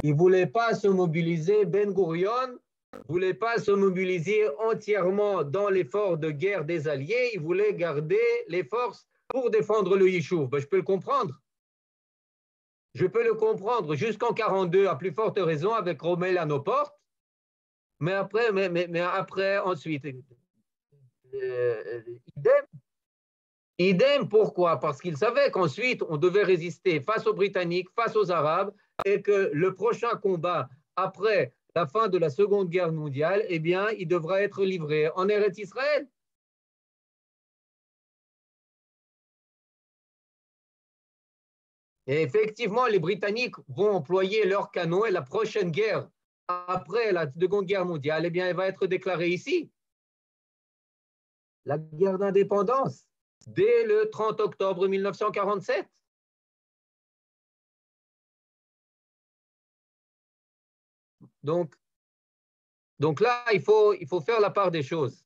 ils ne voulaient pas se mobiliser, Ben Gurion ne voulait pas se mobiliser entièrement dans l'effort de guerre des Alliés, il voulait garder les forces pour défendre le Yishuv. Ben, je peux le comprendre. Je peux le comprendre jusqu'en 1942, à plus forte raison, avec Rommel à nos portes. Mais après, ensuite, idem. Idem, pourquoi? Parce qu'ils savaient qu'ensuite, on devait résister face aux Britanniques, face aux Arabes, et que le prochain combat, après la fin de la Seconde Guerre mondiale, eh bien, il devra être livré en Eretz Israël. Et effectivement, les Britanniques vont employer leurs canons et la prochaine guerre, après la Seconde Guerre mondiale, eh bien, elle va être déclarée ici. La guerre d'indépendance, dès le 30 octobre 1947. Donc là, il faut faire la part des choses.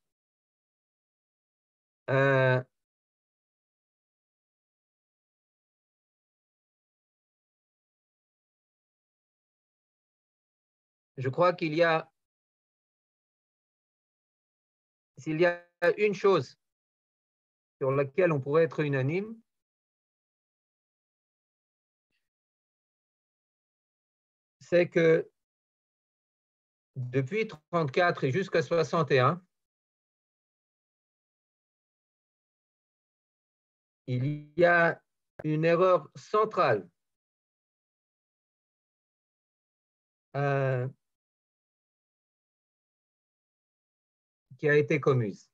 Je crois s'il y a une chose sur laquelle on pourrait être unanime, c'est que depuis 1934 et jusqu'à 1961, il y a une erreur centrale qui a été commise.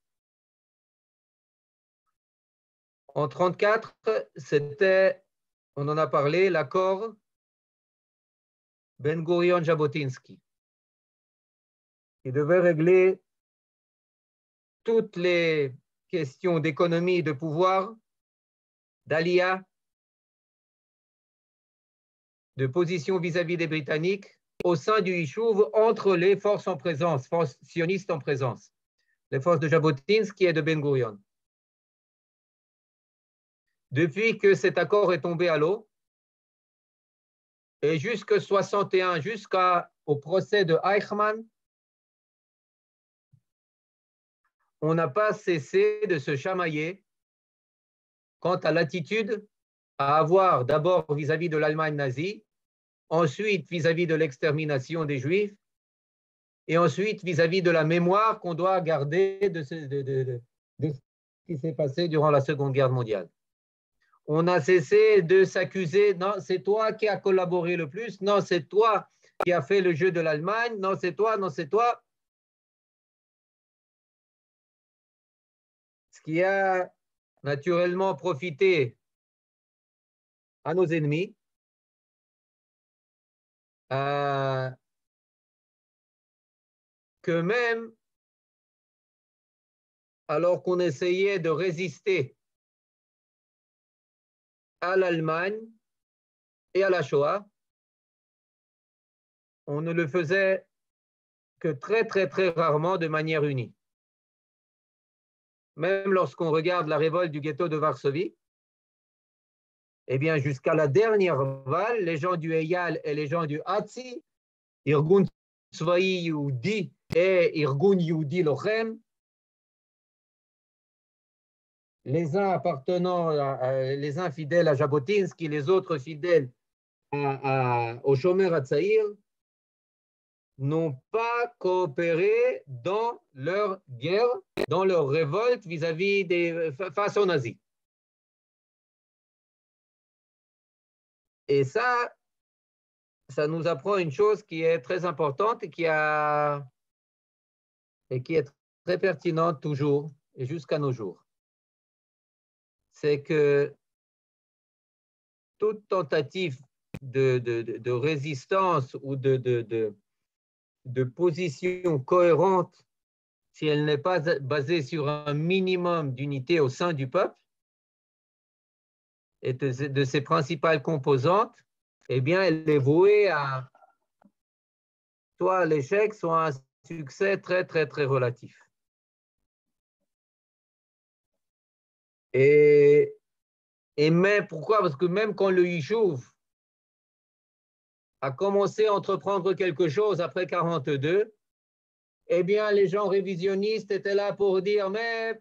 En 1934, c'était, on en a parlé, l'accord Ben Gurion-Jabotinsky, qui devait régler toutes les questions d'économie et de pouvoir, d'Alia, de position vis-à-vis des Britanniques au sein du Yishuv entre les forces en présence, forces sionistes en présence, les forces de Jabotinsky et de Ben Gurion. Depuis que cet accord est tombé à l'eau, et jusqu'en 61, jusqu'au procès de Eichmann, on n'a pas cessé de se chamailler quant à l'attitude à avoir d'abord vis-à-vis de l'Allemagne nazie, ensuite vis-à-vis de l'extermination des Juifs, et ensuite vis-à-vis de la mémoire qu'on doit garder de ce qui s'est passé durant la Seconde Guerre mondiale. On a cessé de s'accuser, non, c'est toi qui as collaboré le plus, non, c'est toi qui as fait le jeu de l'Allemagne, non, c'est toi, non, c'est toi. Ce qui a naturellement profité à nos ennemis, que même alors qu'on essayait de résister à l'Allemagne et à la Shoah, on ne le faisait que très, très, très rarement de manière unie. Même lorsqu'on regarde la révolte du ghetto de Varsovie, eh bien, jusqu'à la dernière vague, les gens du Eyal et les gens du Hatzi, Irgun Tzvaï Yehudi et Irgun Yehudi Lochem, les uns appartenant, les uns fidèles à Jabotinsky, les autres fidèles au Shomer HaTzaïr, n'ont pas coopéré dans leur guerre, dans leur révolte face aux nazis. Et ça nous apprend une chose qui est très importante et qui est très pertinente toujours et jusqu'à nos jours. C'est que toute tentative de résistance ou de position cohérente, si elle n'est pas basée sur un minimum d'unité au sein du peuple et de ses principales composantes, eh bien, elle est vouée à soit à l'échec, soit à un succès très, très, très relatif. Et même, pourquoi? Parce que même quand le Yishuv a commencé à entreprendre quelque chose après 1942, eh bien, les gens révisionnistes étaient là pour dire, mais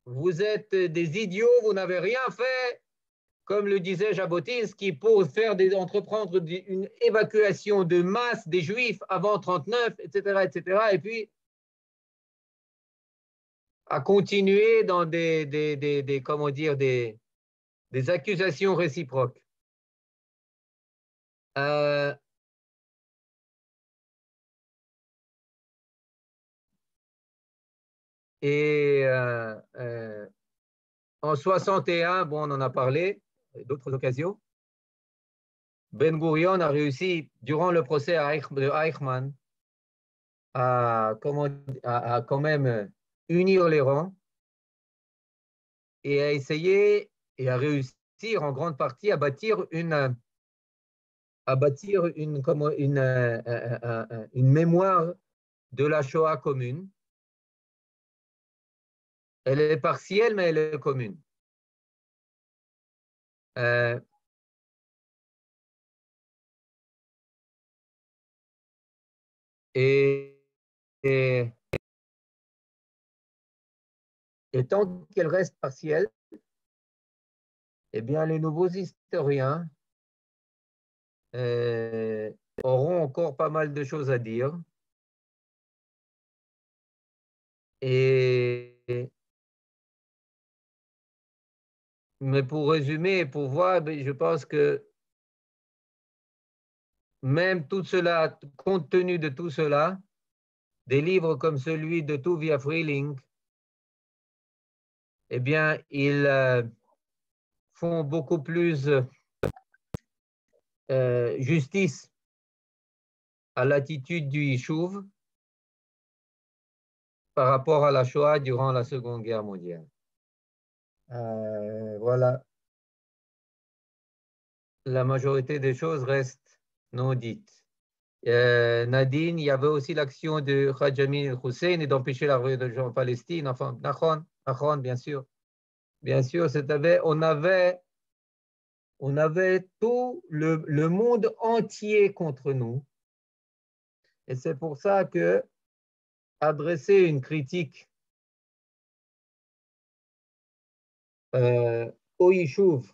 vous êtes des idiots, vous n'avez rien fait, comme le disait Jabotinsky, pour entreprendre une évacuation de masse des Juifs avant 1939, etc., etc., et puis à continuer dans comment dire, des accusations réciproques. En 61, bon, on en a parlé, d'autres occasions, Ben Gurion a réussi, durant le procès de Eichmann, à quand même unir les rangs et a essayé et à réussir en grande partie à bâtir une mémoire de la Shoah commune. Elle est partielle, mais elle est commune. Et tant qu'elle reste partielle, eh bien, les nouveaux historiens auront encore pas mal de choses à dire. Mais pour résumer, pour voir, je pense que même tout cela, compte tenu de tout cela, des livres comme celui de Tuvia Freeling, eh bien, ils font beaucoup plus justice à l'attitude du Yishuv par rapport à la Shoah durant la Seconde Guerre mondiale. Voilà. La majorité des choses restent non dites. Nadine, il y avait aussi l'action de Khadjami Hussein et d'empêcher l'arrivée de gens en Palestine. Enfin, Nahon, bien sûr. Bien sûr, on avait tout le monde entier contre nous. Et c'est pour ça que adresser une critique au Yishuv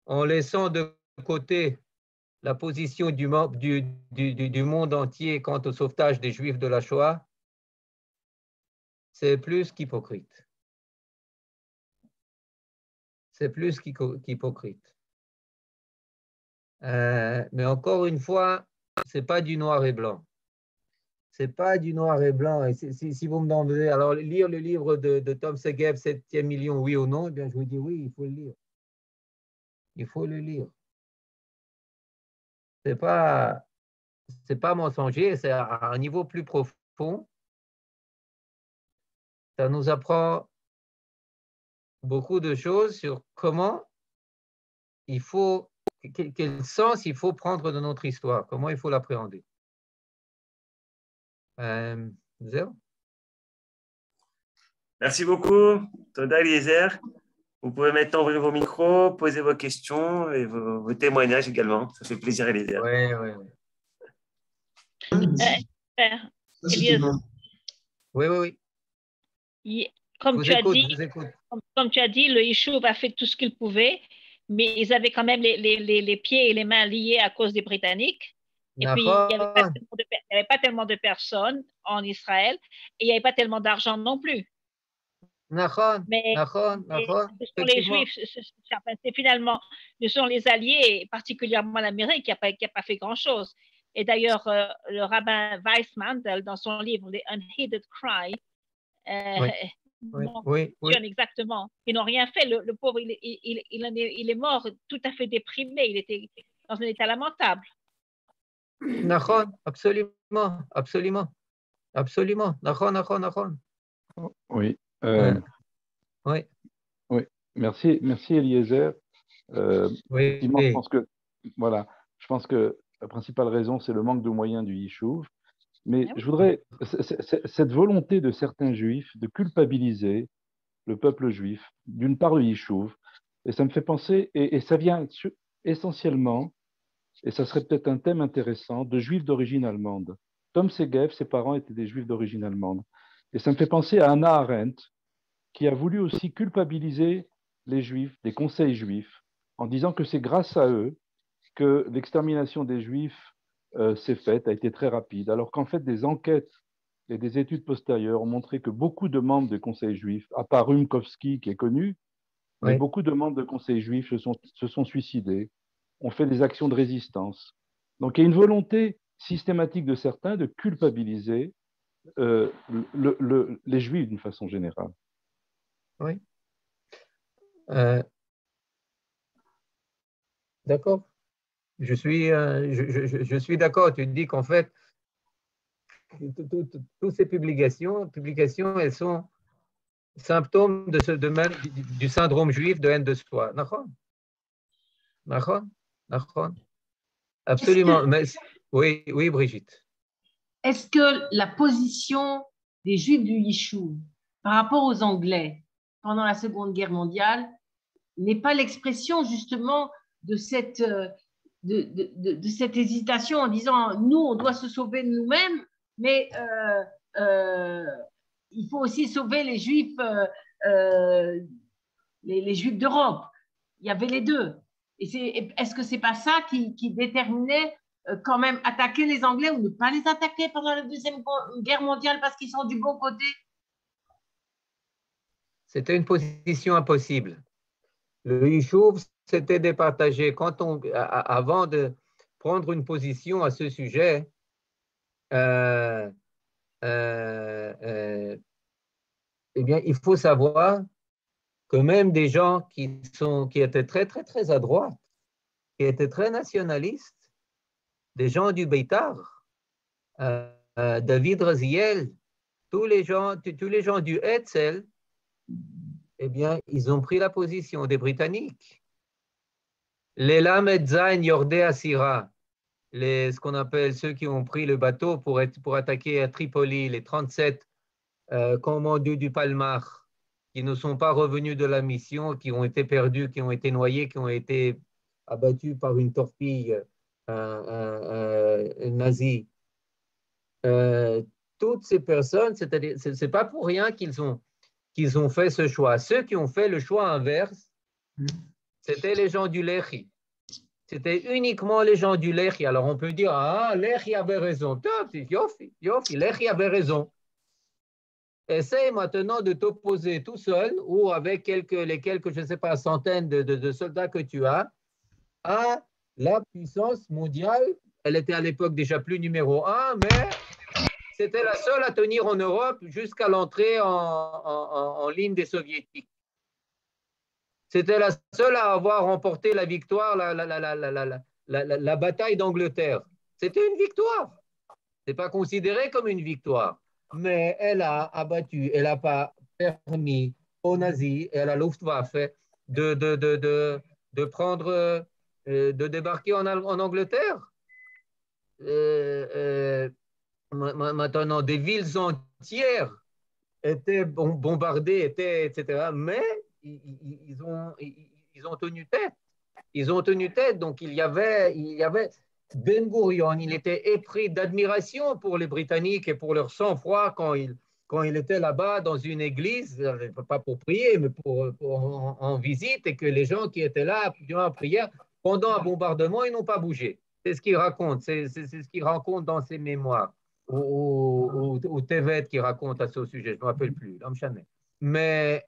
en laissant de côté la position du monde entier quant au sauvetage des Juifs de la Shoah, c'est plus qu'hypocrite. C'est plus qu'hypocrite. Mais encore une fois, ce n'est pas du noir et blanc. C'est pas du noir et blanc. Et si vous me demandez, alors lire le livre de Tom Segev, 7e million, oui ou non, eh bien, je vous dis oui, il faut le lire. Il faut le lire. C'est pas mensonger, c'est à un niveau plus profond. Ça nous apprend beaucoup de choses sur comment il faut, quel sens il faut prendre de notre histoire, comment il faut l'appréhender. Zéro. Merci beaucoup, Toda Eliezer. Vous pouvez maintenant ouvrir vos micros, poser vos questions et vos témoignages également. Ça fait plaisir, Eliezer. Oui. Oui. Comme tu as dit, le Yishuv a fait tout ce qu'il pouvait, mais ils avaient quand même les pieds et les mains liés à cause des Britanniques. Et puis, il n'y avait pas tellement de personnes en Israël et il n'y avait pas tellement d'argent non plus. Mais ce sont les Juifs, c'est finalement, ce sont les Alliés, et particulièrement l'Amérique, qui n'a pas fait grand-chose. Et d'ailleurs, le rabbin Weissman, dans son livre Les Unheeded Cry, mentionne exactement. Ils n'ont rien fait. Le pauvre, il est mort tout à fait déprimé. Il était dans un état lamentable. Absolument. Oui. Merci, Eliezer. Je pense que la principale raison, c'est le manque de moyens du Yishuv. Mais je voudrais, cette volonté de certains juifs de culpabiliser le peuple juif, d'une part le Yishuv, et ça me fait penser, et ça vient essentiellement, et ça serait peut-être un thème intéressant, de juifs d'origine allemande. Tom Segev, ses parents étaient des juifs d'origine allemande. Et ça me fait penser à Hannah Arendt, qui a voulu aussi culpabiliser les juifs, des conseils juifs, en disant que c'est grâce à eux que l'extermination des juifs s'est faite, a été très rapide, alors qu'en fait des enquêtes et des études postérieures ont montré que beaucoup de membres des conseils juifs, à part Rumkowski qui est connu, mais beaucoup de membres de conseils juifs se sont suicidés, ont fait des actions de résistance. Donc il y a une volonté systématique de certains de culpabiliser les juifs d'une façon générale. Oui. D'accord. Je suis d'accord. Tu dis qu'en fait, toutes ces publications, elles sont symptômes du syndrome juif de haine de soi. D'accord. Absolument. Oui, Brigitte. Est-ce que la position des Juifs du Yishuv par rapport aux Anglais pendant la Seconde Guerre mondiale n'est pas l'expression justement de cette hésitation en disant nous, on doit se sauver de nous-mêmes, mais il faut aussi sauver les Juifs, les Juifs d'Europe. Il y avait les deux. Et est-ce que c'est pas ça qui déterminait quand même attaquer les Anglais ou ne pas les attaquer pendant la Deuxième Guerre mondiale parce qu'ils sont du bon côté? C'était une position impossible. Le Yishuv s'était départagé. Avant de prendre une position à ce sujet, eh bien, il faut savoir que même des gens qui étaient très, très, très à droite, qui étaient très nationalistes, des gens du Beitar, David Raziel, tous les gens du Hetzel, eh bien, ils ont pris la position des Britanniques. Les Lamed Zain Yordé Asira, ce qu'on appelle ceux qui ont pris le bateau pour attaquer à Tripoli, les 37 commandeux du Palmar, qui ne sont pas revenus de la mission, qui ont été perdus, qui ont été noyés, qui ont été abattus par une torpille nazie. Toutes ces personnes, c'est-à-dire, c'est pas pour rien qu'ils ont fait ce choix. Ceux qui ont fait le choix inverse, c'était les gens du Lehi. C'était uniquement les gens du Lehi. Alors on peut dire, ah, Lehi avait raison. Yofi, Lehi avait raison. Essaye maintenant de t'opposer tout seul ou avec les quelques, je ne sais pas, centaines de soldats que tu as à la puissance mondiale. Elle était à l'époque déjà plus numéro 1, mais c'était la seule à tenir en Europe jusqu'à l'entrée en ligne des Soviétiques. C'était la seule à avoir remporté la victoire, la bataille d'Angleterre. C'était une victoire. Ce n'est pas considéré comme une victoire. Mais elle a abattu, elle n'a pas permis aux nazis et à la Luftwaffe de prendre, de débarquer en Angleterre. Maintenant, des villes entières étaient bombardées, etc. Mais ils ont tenu tête. Ils ont tenu tête. Donc, il y avait Ben Gurion, il était épris d'admiration pour les Britanniques et pour leur sang-froid quand il était là-bas dans une église, pas pour prier, mais en visite, et que les gens qui étaient là durant la prière, pendant un bombardement, ils n'ont pas bougé. C'est ce qu'il raconte, c'est ce qu'il raconte dans ses mémoires, ou Tevet qui raconte à ce sujet, je ne me rappelle plus, mais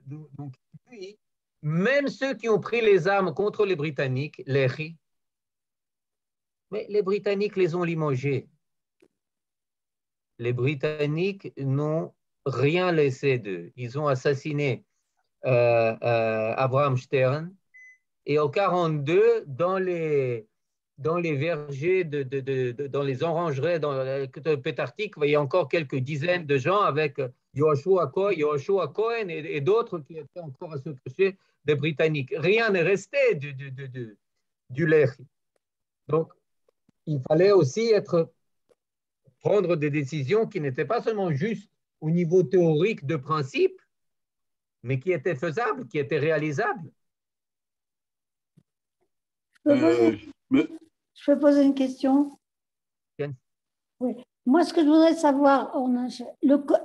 donc, puis, même ceux qui ont pris les armes contre les Britanniques, mais les Britanniques les ont limogés. Les Britanniques n'ont rien laissé d'eux. Ils ont assassiné Abraham Stern, et en 1942, dans les vergers, dans les orangeries de Pétartik, il y a encore quelques dizaines de gens avec Yoshua Cohen et d'autres qui étaient encore associés des Britanniques. Rien n'est resté du Lehi. Donc, il fallait aussi prendre des décisions qui n'étaient pas seulement justes au niveau théorique de principe, mais qui étaient faisables, qui étaient réalisables. Je peux poser une question? Oui. Moi, ce que je voudrais savoir,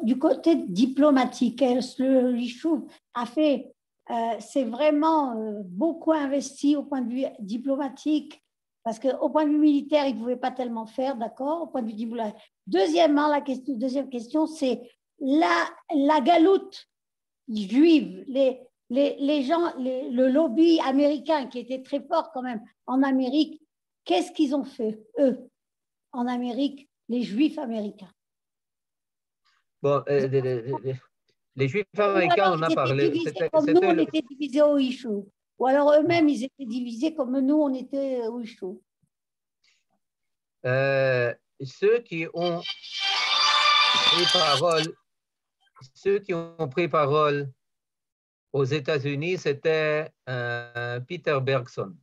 du côté diplomatique, le Yishuv a fait, c'est vraiment beaucoup investi au point de vue diplomatique, parce qu'au point de vue militaire, il ne pouvait pas tellement faire, d'accord, au point de vue diplomatique. Deuxièmement, deuxième question, c'est la galoute juive, les gens, le lobby américain qui était très fort quand même en Amérique, qu'est-ce qu'ils ont fait, eux, en Amérique, les Juifs américains? Bon, les Juifs américains, on a parlé. Comme nous, on était divisés au Yishuv. Ou alors eux-mêmes, ils étaient divisés comme nous, on était au Yishuv. Ceux qui ont pris parole aux États-Unis, c'était Peter Bergson.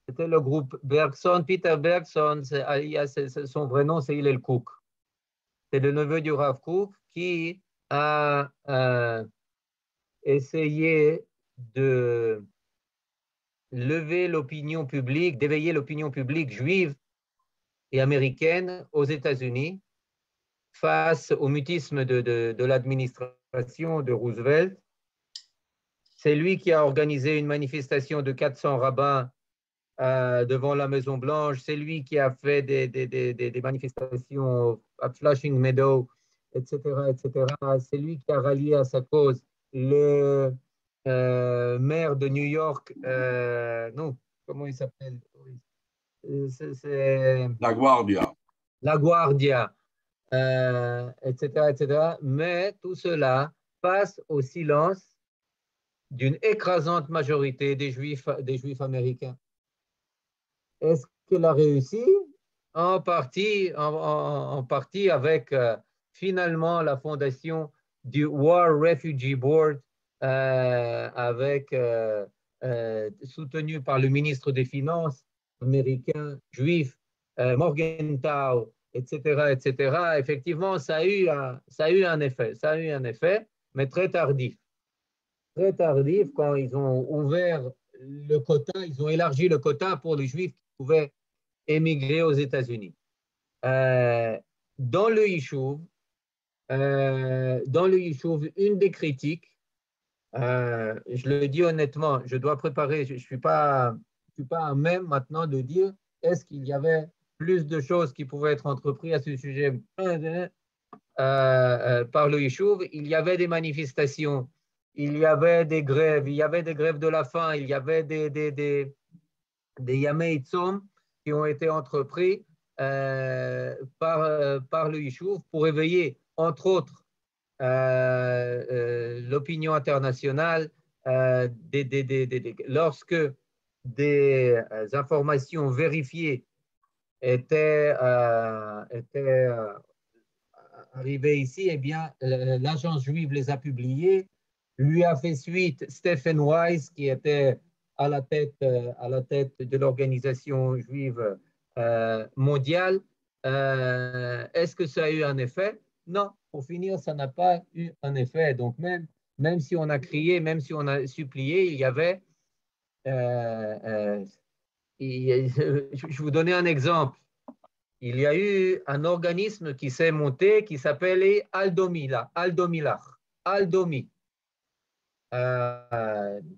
C'était le groupe Bergson. Peter Bergson, son vrai nom, c'est Hillel Kook. C'est le neveu du Rav Kook qui a essayé de lever l'opinion publique, d'éveiller l'opinion publique juive et américaine aux États-Unis face au mutisme de l'administration de Roosevelt. C'est lui qui a organisé une manifestation de 400 rabbins devant la Maison-Blanche. C'est lui qui a fait des manifestations à Flushing Meadow, etc., etc. C'est lui qui a rallié à sa cause le maire de New York, non, comment il s'appelle? C'est La Guardia. La Guardia, etc., etc. Mais tout cela passe au silence d'une écrasante majorité des Juifs américains. Est-ce qu'elle a réussi? En partie avec finalement la fondation du War Refugee Board soutenu par le ministre des Finances américain, juif, Morgenthau, etc., etc. Effectivement, ça a eu un effet, mais très tardif. Très tardif quand ils ont ouvert le quota, ils ont élargi le quota pour les juifs qui pouvaient émigrer aux États-Unis. Dans le Yishuv, une des critiques, je le dis honnêtement, je dois préparer, je ne suis pas à même maintenant de dire est-ce qu'il y avait plus de choses qui pouvaient être entreprises à ce sujet par le Yishuv. Il y avait des manifestations, il y avait des grèves, de la faim, il y avait des Yamei Tzom qui ont été entrepris par le Yishuv pour éveiller, entre autres, l'opinion internationale lorsque des informations vérifiées étaient arrivées ici, eh bien, l'agence juive les a publiées. Lui a fait suite Stephen Wise, qui était à la tête de l'organisation juive mondiale. Est-ce que ça a eu un effet? Non, pour finir, ça n'a pas eu un effet. Donc, même si on a crié, même si on a supplié, il y avait... je vais vous donner un exemple. Il y a eu un organisme qui s'est monté qui s'appelait Aldomi.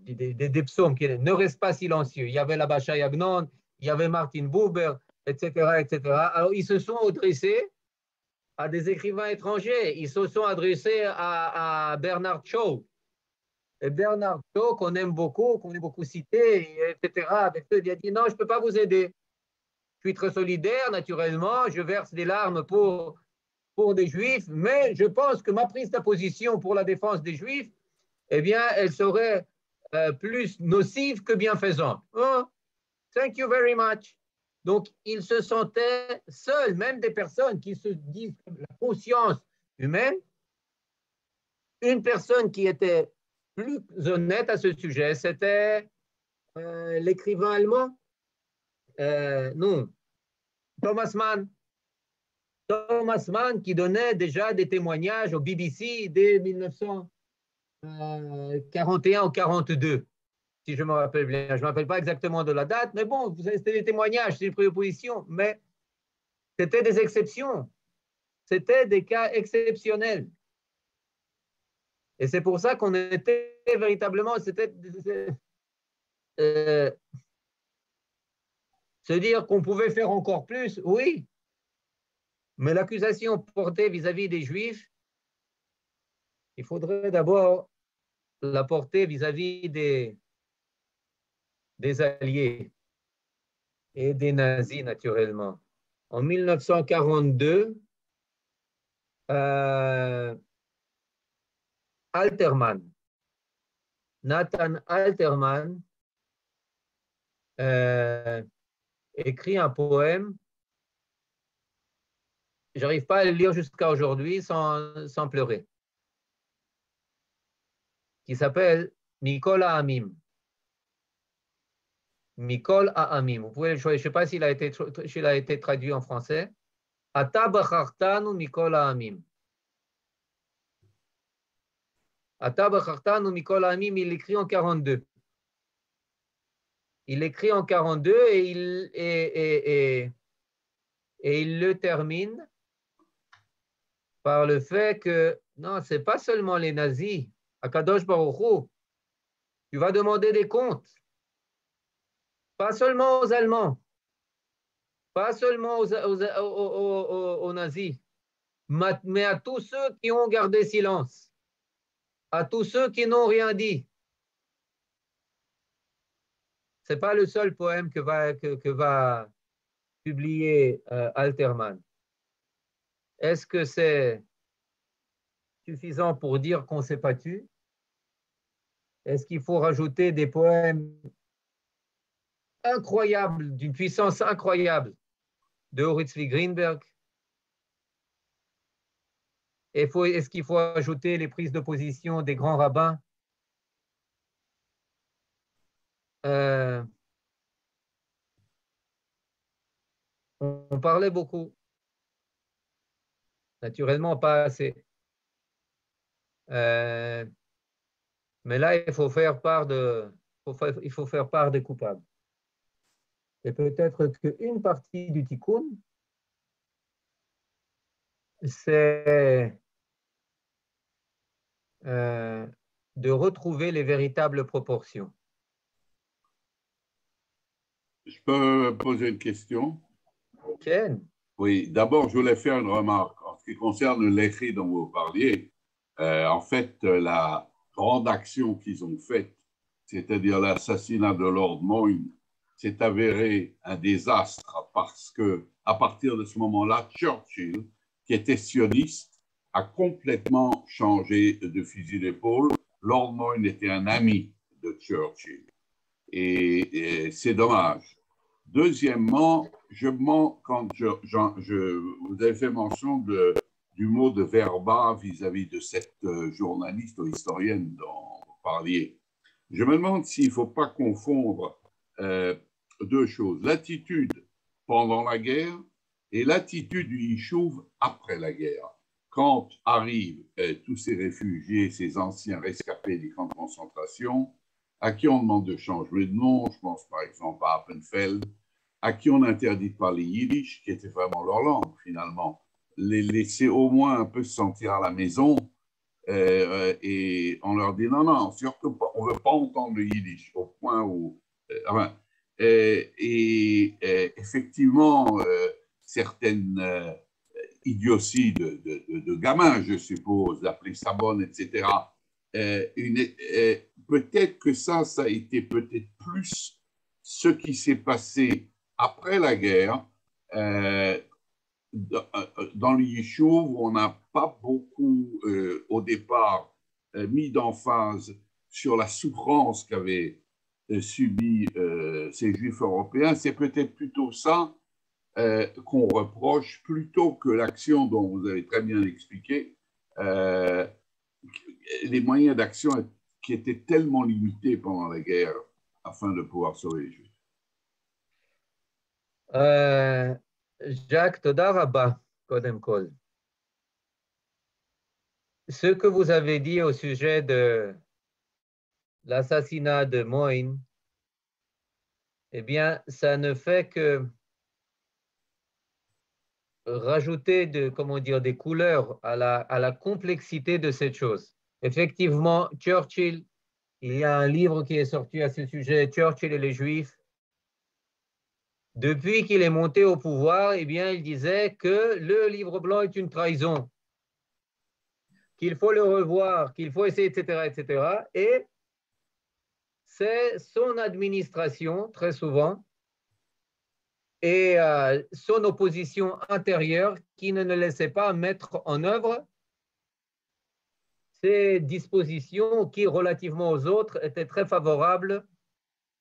Des psaumes qui ne restent pas silencieux. Il y avait la Bacha Yagnon, il y avait Martin Buber, etc., etc. Alors, ils se sont adressés à des écrivains étrangers. Ils se sont adressés à Bernard Shaw. Et Bernard Shaw, qu'on aime beaucoup cité, etc., il a dit non, je ne peux pas vous aider. Je suis très solidaire, naturellement, je verse des larmes pour des Juifs, mais je pense que ma prise de position pour la défense des Juifs, eh bien, elle serait plus nocive que bienfaisante. Oh, thank you very much. Donc, ils se sentaient seuls, même des personnes qui se disent la conscience humaine. Une personne qui était plus honnête à ce sujet, c'était l'écrivain allemand, Thomas Mann. Thomas Mann qui donnait déjà des témoignages au BBC dès 1941 ou 42. Si je me rappelle bien. Je ne me rappelle pas exactement de la date, mais bon, c'était des témoignages, c'est une préopposition, mais c'était des exceptions. C'était des cas exceptionnels. Et c'est pour ça qu'on était véritablement, se dire qu'on pouvait faire encore plus, oui, mais l'accusation portée vis-à-vis des Juifs, il faudrait d'abord la porter vis-à-vis des alliés et des nazis, naturellement. En 1942, Nathan Alterman, écrit un poème. Je n'arrive pas à le lire jusqu'à aujourd'hui sans pleurer, qui s'appelle Mikol Ha'amim. Mikol Ha'amim. Je ne sais pas s'il a été traduit en français. Ata bachartanu Mikol Ha'amim. Ata bachartanu Mikol Ha'amim, il l'écrit en 42. Il l'écrit en 42 et il le termine par le fait que non, ce n'est pas seulement les nazis. Akadosh Baruch Hu, tu vas demander des comptes. Pas seulement aux Allemands, pas seulement aux nazis, mais à tous ceux qui ont gardé silence, à tous ceux qui n'ont rien dit. Ce n'est pas le seul poème que va publier Alterman. Est-ce que c'est suffisant pour dire qu'on s'est battu? Est-ce qu'il faut rajouter des poèmes incroyables, d'une puissance incroyable de Horace Greenberg? Est-ce qu'il faut ajouter les prises de position des grands rabbins on parlait beaucoup. Naturellement, pas assez. Mais là, il faut faire part des coupables. Et peut-être qu'une partie du tikkun, c'est de retrouver les véritables proportions. Je peux poser une question? Ken? Oui, d'abord, je voulais faire une remarque. En ce qui concerne l'écrit dont vous parliez, en fait, la grande action qu'ils ont faite, c'est-à-dire l'assassinat de Lord Moyne, s'est avéré un désastre parce que, à partir de ce moment-là, Churchill, qui était sioniste, a complètement changé de fusil d'épaule. Lord Moyne était un ami de Churchill. Et c'est dommage. Deuxièmement, quand vous avez fait mention du mot de verba vis-à-vis de cette journaliste ou historienne dont vous parliez. Je me demande s'il ne faut pas confondre deux choses. L'attitude pendant la guerre et l'attitude du Yishuv après la guerre. Quand arrivent tous ces réfugiés, ces anciens rescapés des camps de concentration, à qui on demande de changer de nom, je pense par exemple à Appenfeld, à qui on interdit de parler yiddish, qui était vraiment leur langue finalement, les laisser au moins un peu se sentir à la maison, et on leur dit non, surtout pas, on ne veut pas entendre le yiddish, au point où... effectivement, certaines idioties de gamins, je suppose, d'appeler ça bonne, etc., peut-être que ça a été peut-être plus ce qui s'est passé après la guerre, dans le Yishuv, où on n'a pas beaucoup, au départ, mis d'emphase sur la souffrance qu'avaient subi ces Juifs européens. C'est peut-être plutôt ça qu'on reproche, plutôt que l'action dont vous avez très bien expliqué, les moyens d'action qui étaient tellement limités pendant la guerre afin de pouvoir sauver les Juifs. Jacques, toda rabba, kodem kol. Ce que vous avez dit au sujet de l'assassinat de Moyne, eh bien, ça ne fait que rajouter des couleurs à la complexité de cette chose. Effectivement, Churchill, il y a un livre qui est sorti à ce sujet, Churchill et les Juifs. Depuis qu'il est monté au pouvoir, eh bien, il disait que le livre blanc est une trahison, qu'il faut le revoir, qu'il faut essayer, etc., etc. Et c'est son administration, très souvent, et son opposition intérieure qui ne laissait pas mettre en œuvre ces dispositions qui, relativement aux autres, étaient très favorables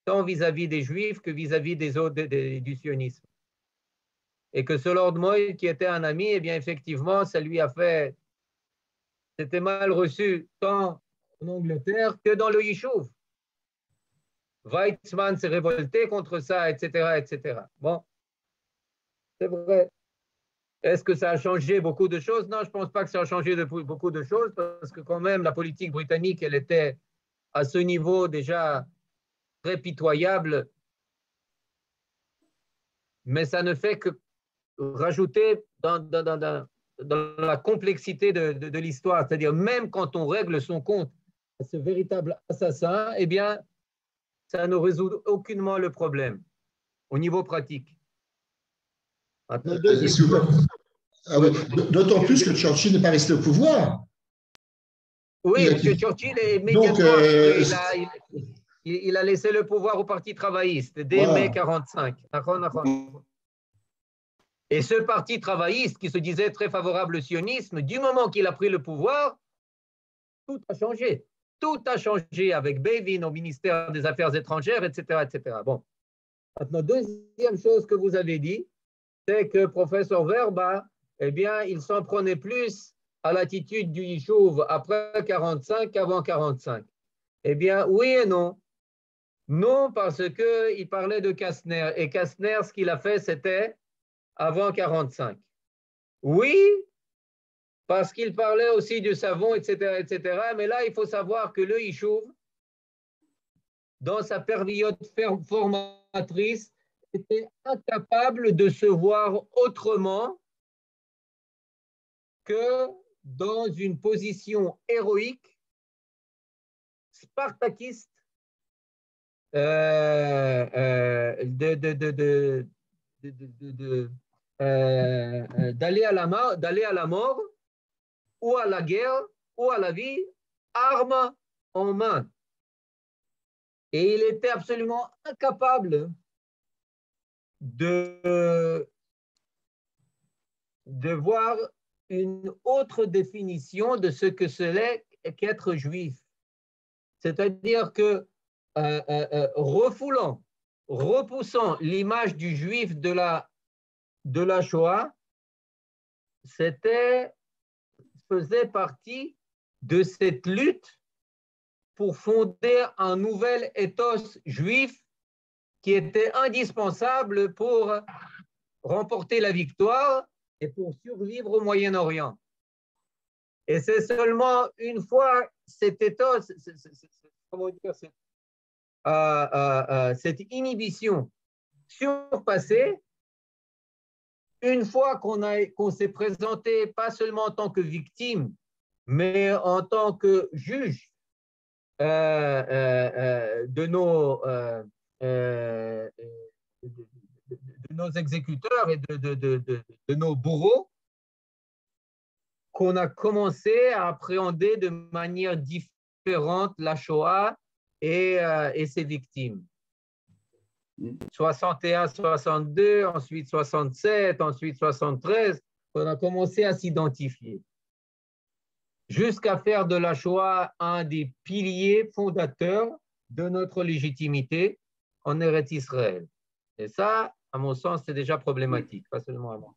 tant vis-à-vis des Juifs que vis-à-vis des autres du sionisme. Et que ce Lord Moyne, qui était un ami, eh bien, effectivement, ça lui a fait... C'était mal reçu tant en Angleterre que dans le Yishuv. Weizmann s'est révolté contre ça, etc., etc. Bon, c'est vrai. Est-ce que ça a changé beaucoup de choses? Non, je ne pense pas que ça a changé beaucoup de choses, parce que quand même, la politique britannique, elle était à ce niveau déjà très pitoyable, mais ça ne fait que rajouter dans la complexité de l'histoire. C'est-à-dire, même quand on règle son compte à ce véritable assassin, eh bien, ça ne résout aucunement le problème au niveau pratique. D'autant plus que Churchill n'est pas resté au pouvoir. Oui, M. Churchill est immédiatement, il a laissé le pouvoir au Parti travailliste dès mai 1945. Et ce Parti travailliste qui se disait très favorable au sionisme, du moment qu'il a pris le pouvoir, tout a changé. Tout a changé avec Bevin au ministère des Affaires étrangères, etc., etc. Bon. Maintenant, deuxième chose que vous avez dit, c'est que professeur Verba, eh bien, il s'en prenait plus à l'attitude du Yishuv après 1945 qu'avant 1945. Eh bien, oui et non. Non, parce qu'il parlait de Kastner. Et Kastner, ce qu'il a fait, c'était avant 1945. Oui, parce qu'il parlait aussi du savon, etc., etc. Mais là, il faut savoir que le Yishuv, dans sa période formatrice, était incapable de se voir autrement que dans une position héroïque, spartakiste, d'aller à la mort ou à la guerre ou à la vie, arme en main. Et il était absolument incapable de voir une autre définition de ce que c'est qu'être juif. C'est-à-dire que repoussant l'image du juif de la Shoah, faisait partie de cette lutte pour fonder un nouvel ethos juif qui était indispensable pour remporter la victoire et pour survivre au Moyen-Orient. Et c'est seulement une fois cet ethos, cette inhibition surpassée, une fois qu'on s'est présenté pas seulement en tant que victime, mais en tant que juge de nos exécuteurs et de nos bourreaux, qu'on a commencé à appréhender de manière différente la Shoah et ses victimes. 61, 62, ensuite 67, ensuite 73, on a commencé à s'identifier. Jusqu'à faire de la Shoah un des piliers fondateurs de notre légitimité en Eretz Israël. Et ça, à mon sens, c'est déjà problématique, pas seulement à moi.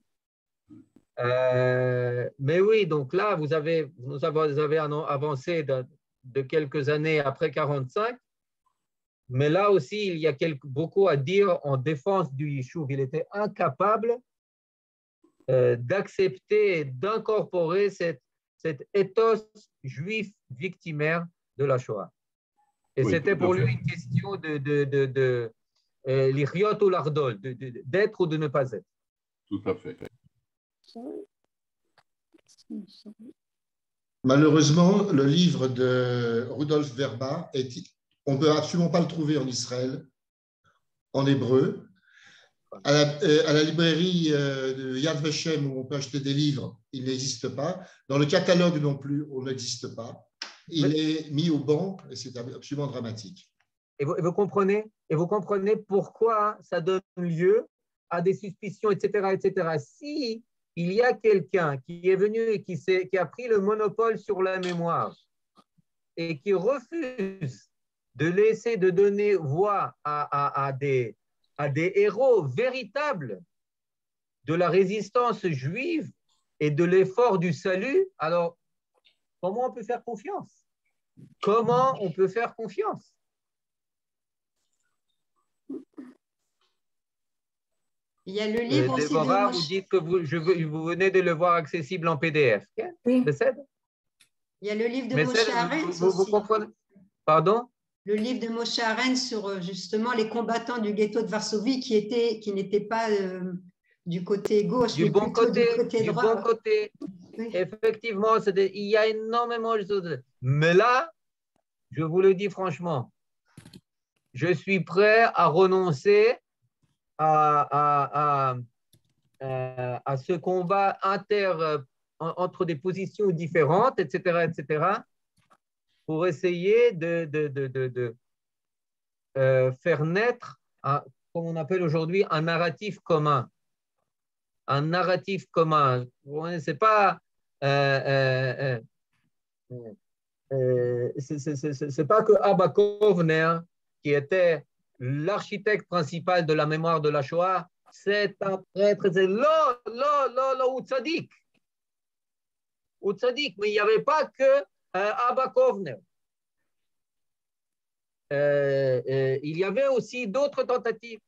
Mais oui, donc là, vous avez avancé de quelques années après 1945, mais là aussi, il y a beaucoup à dire en défense du Yishuv. Il était incapable d'accepter et d'incorporer cet ethos juif victimaire de la Shoah. Et oui, c'était pour lui une question de l'iriot ou l'ardol, d'être ou de ne pas être. Tout à fait. Malheureusement, le livre de Rudolf Verba, on ne peut absolument pas le trouver en Israël, en hébreu. À la librairie de Yad Vashem, où on peut acheter des livres, il n'existe pas. Dans le catalogue non plus, on n'existe pas. Il est mis au banc et c'est absolument dramatique. Et vous comprenez pourquoi ça donne lieu à des suspicions, etc., etc. Si il y a quelqu'un qui est venu et qui a pris le monopole sur la mémoire et qui refuse de laisser de donner voix à des héros véritables de la résistance juive et de l'effort du salut, alors comment on peut faire confiance? Comment on peut faire confiance? Il y a le livre aussi Déborah, vous dites que vous venez de le voir accessible en PDF. Oui. Il y a le livre de Moshe Arens aussi. Vous comprenez? Pardon? Le livre de Moshe Arens sur justement les combattants du ghetto de Varsovie qui n'étaient pas du côté gauche, du bon côté, du bon côté. Oui. Effectivement, il y a énormément de choses. Mais là, je vous le dis franchement, je suis prêt à renoncer à ce combat entre des positions différentes, etc., pour essayer de faire naître, comme on appelle aujourd'hui, un narratif commun. Un narratif commun. C'est pas c'est pas que Abba Kovner, qui était l'architecte principal de la mémoire de la Shoah, c'est un prêtre, c'est ou tzaddik, mais il n'y avait pas que Abba Kovner. il y avait aussi d'autres tentatives.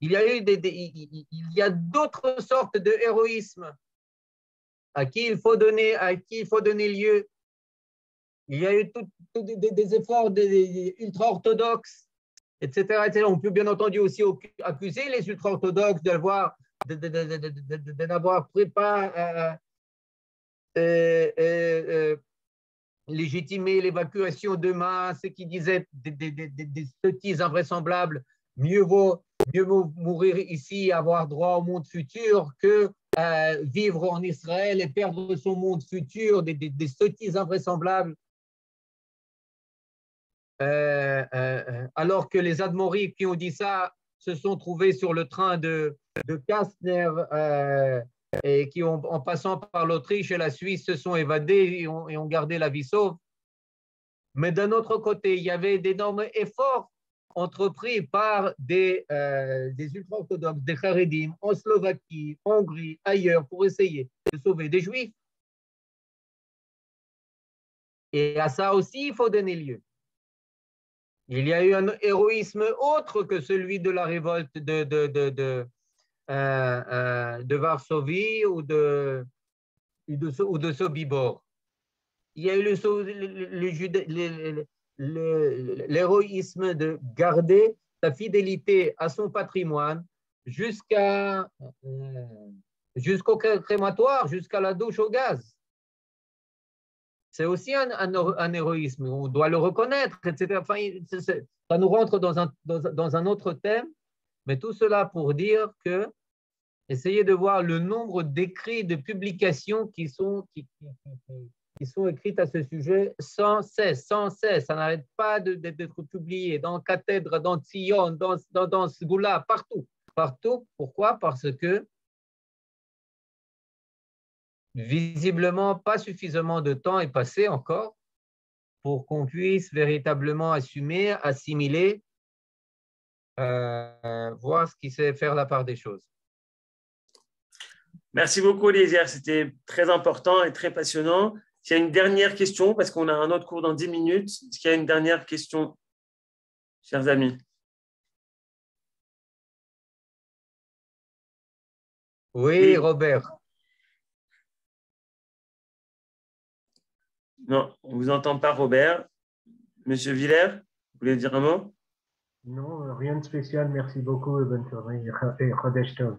Il y a d'autres sortes de héroïsme à qui il faut donner lieu. Il y a eu des efforts ultra-orthodoxes, etc. On peut bien entendu aussi accuser les ultra-orthodoxes de n'avoir pas légitimé l'évacuation de masse, qui disaient des sottises invraisemblables. Mieux vaut mourir ici et avoir droit au monde futur que vivre en Israël et perdre son monde futur, des sottises invraisemblables. Alors que les Admoris qui ont dit ça se sont trouvés sur le train de Kastner et qui, en passant par l'Autriche et la Suisse, se sont évadés et ont gardé la vie sauve. Mais d'un autre côté, il y avait d'énormes efforts entrepris par des ultra-orthodoxes, des Haredim, en Slovaquie, en Hongrie, ailleurs, pour essayer de sauver des Juifs. Et à ça aussi, il faut donner lieu. Il y a eu un héroïsme autre que celui de la révolte de Varsovie ou de Sobibor. Il y a eu l'héroïsme de garder sa fidélité à son patrimoine jusqu'au crématoire, jusqu'à la douche au gaz. C'est aussi un héroïsme, on doit le reconnaître, etc. Enfin, ça nous rentre dans un autre thème, mais tout cela pour dire que essayez de voir le nombre d'écrits, de publications qui sont écrites à ce sujet sans cesse. Ça n'arrête pas d'être publié dans Cathèdre, dans Tzion, dans Sgoula, partout. Partout. Pourquoi? Parce que visiblement, pas suffisamment de temps est passé encore pour qu'on puisse véritablement assumer, assimiler, voir ce qui sait faire la part des choses. Merci beaucoup, Eliezer. C'était très important et très passionnant. S'il y a une dernière question, parce qu'on a un autre cours dans 10 minutes, est-ce qu'il y a une dernière question, chers amis? Oui, Robert. Non, on ne vous entend pas, Robert. Monsieur Villers, vous voulez dire un mot? Non, rien de spécial. Merci beaucoup et bonne journée. Et Chodesh Tov.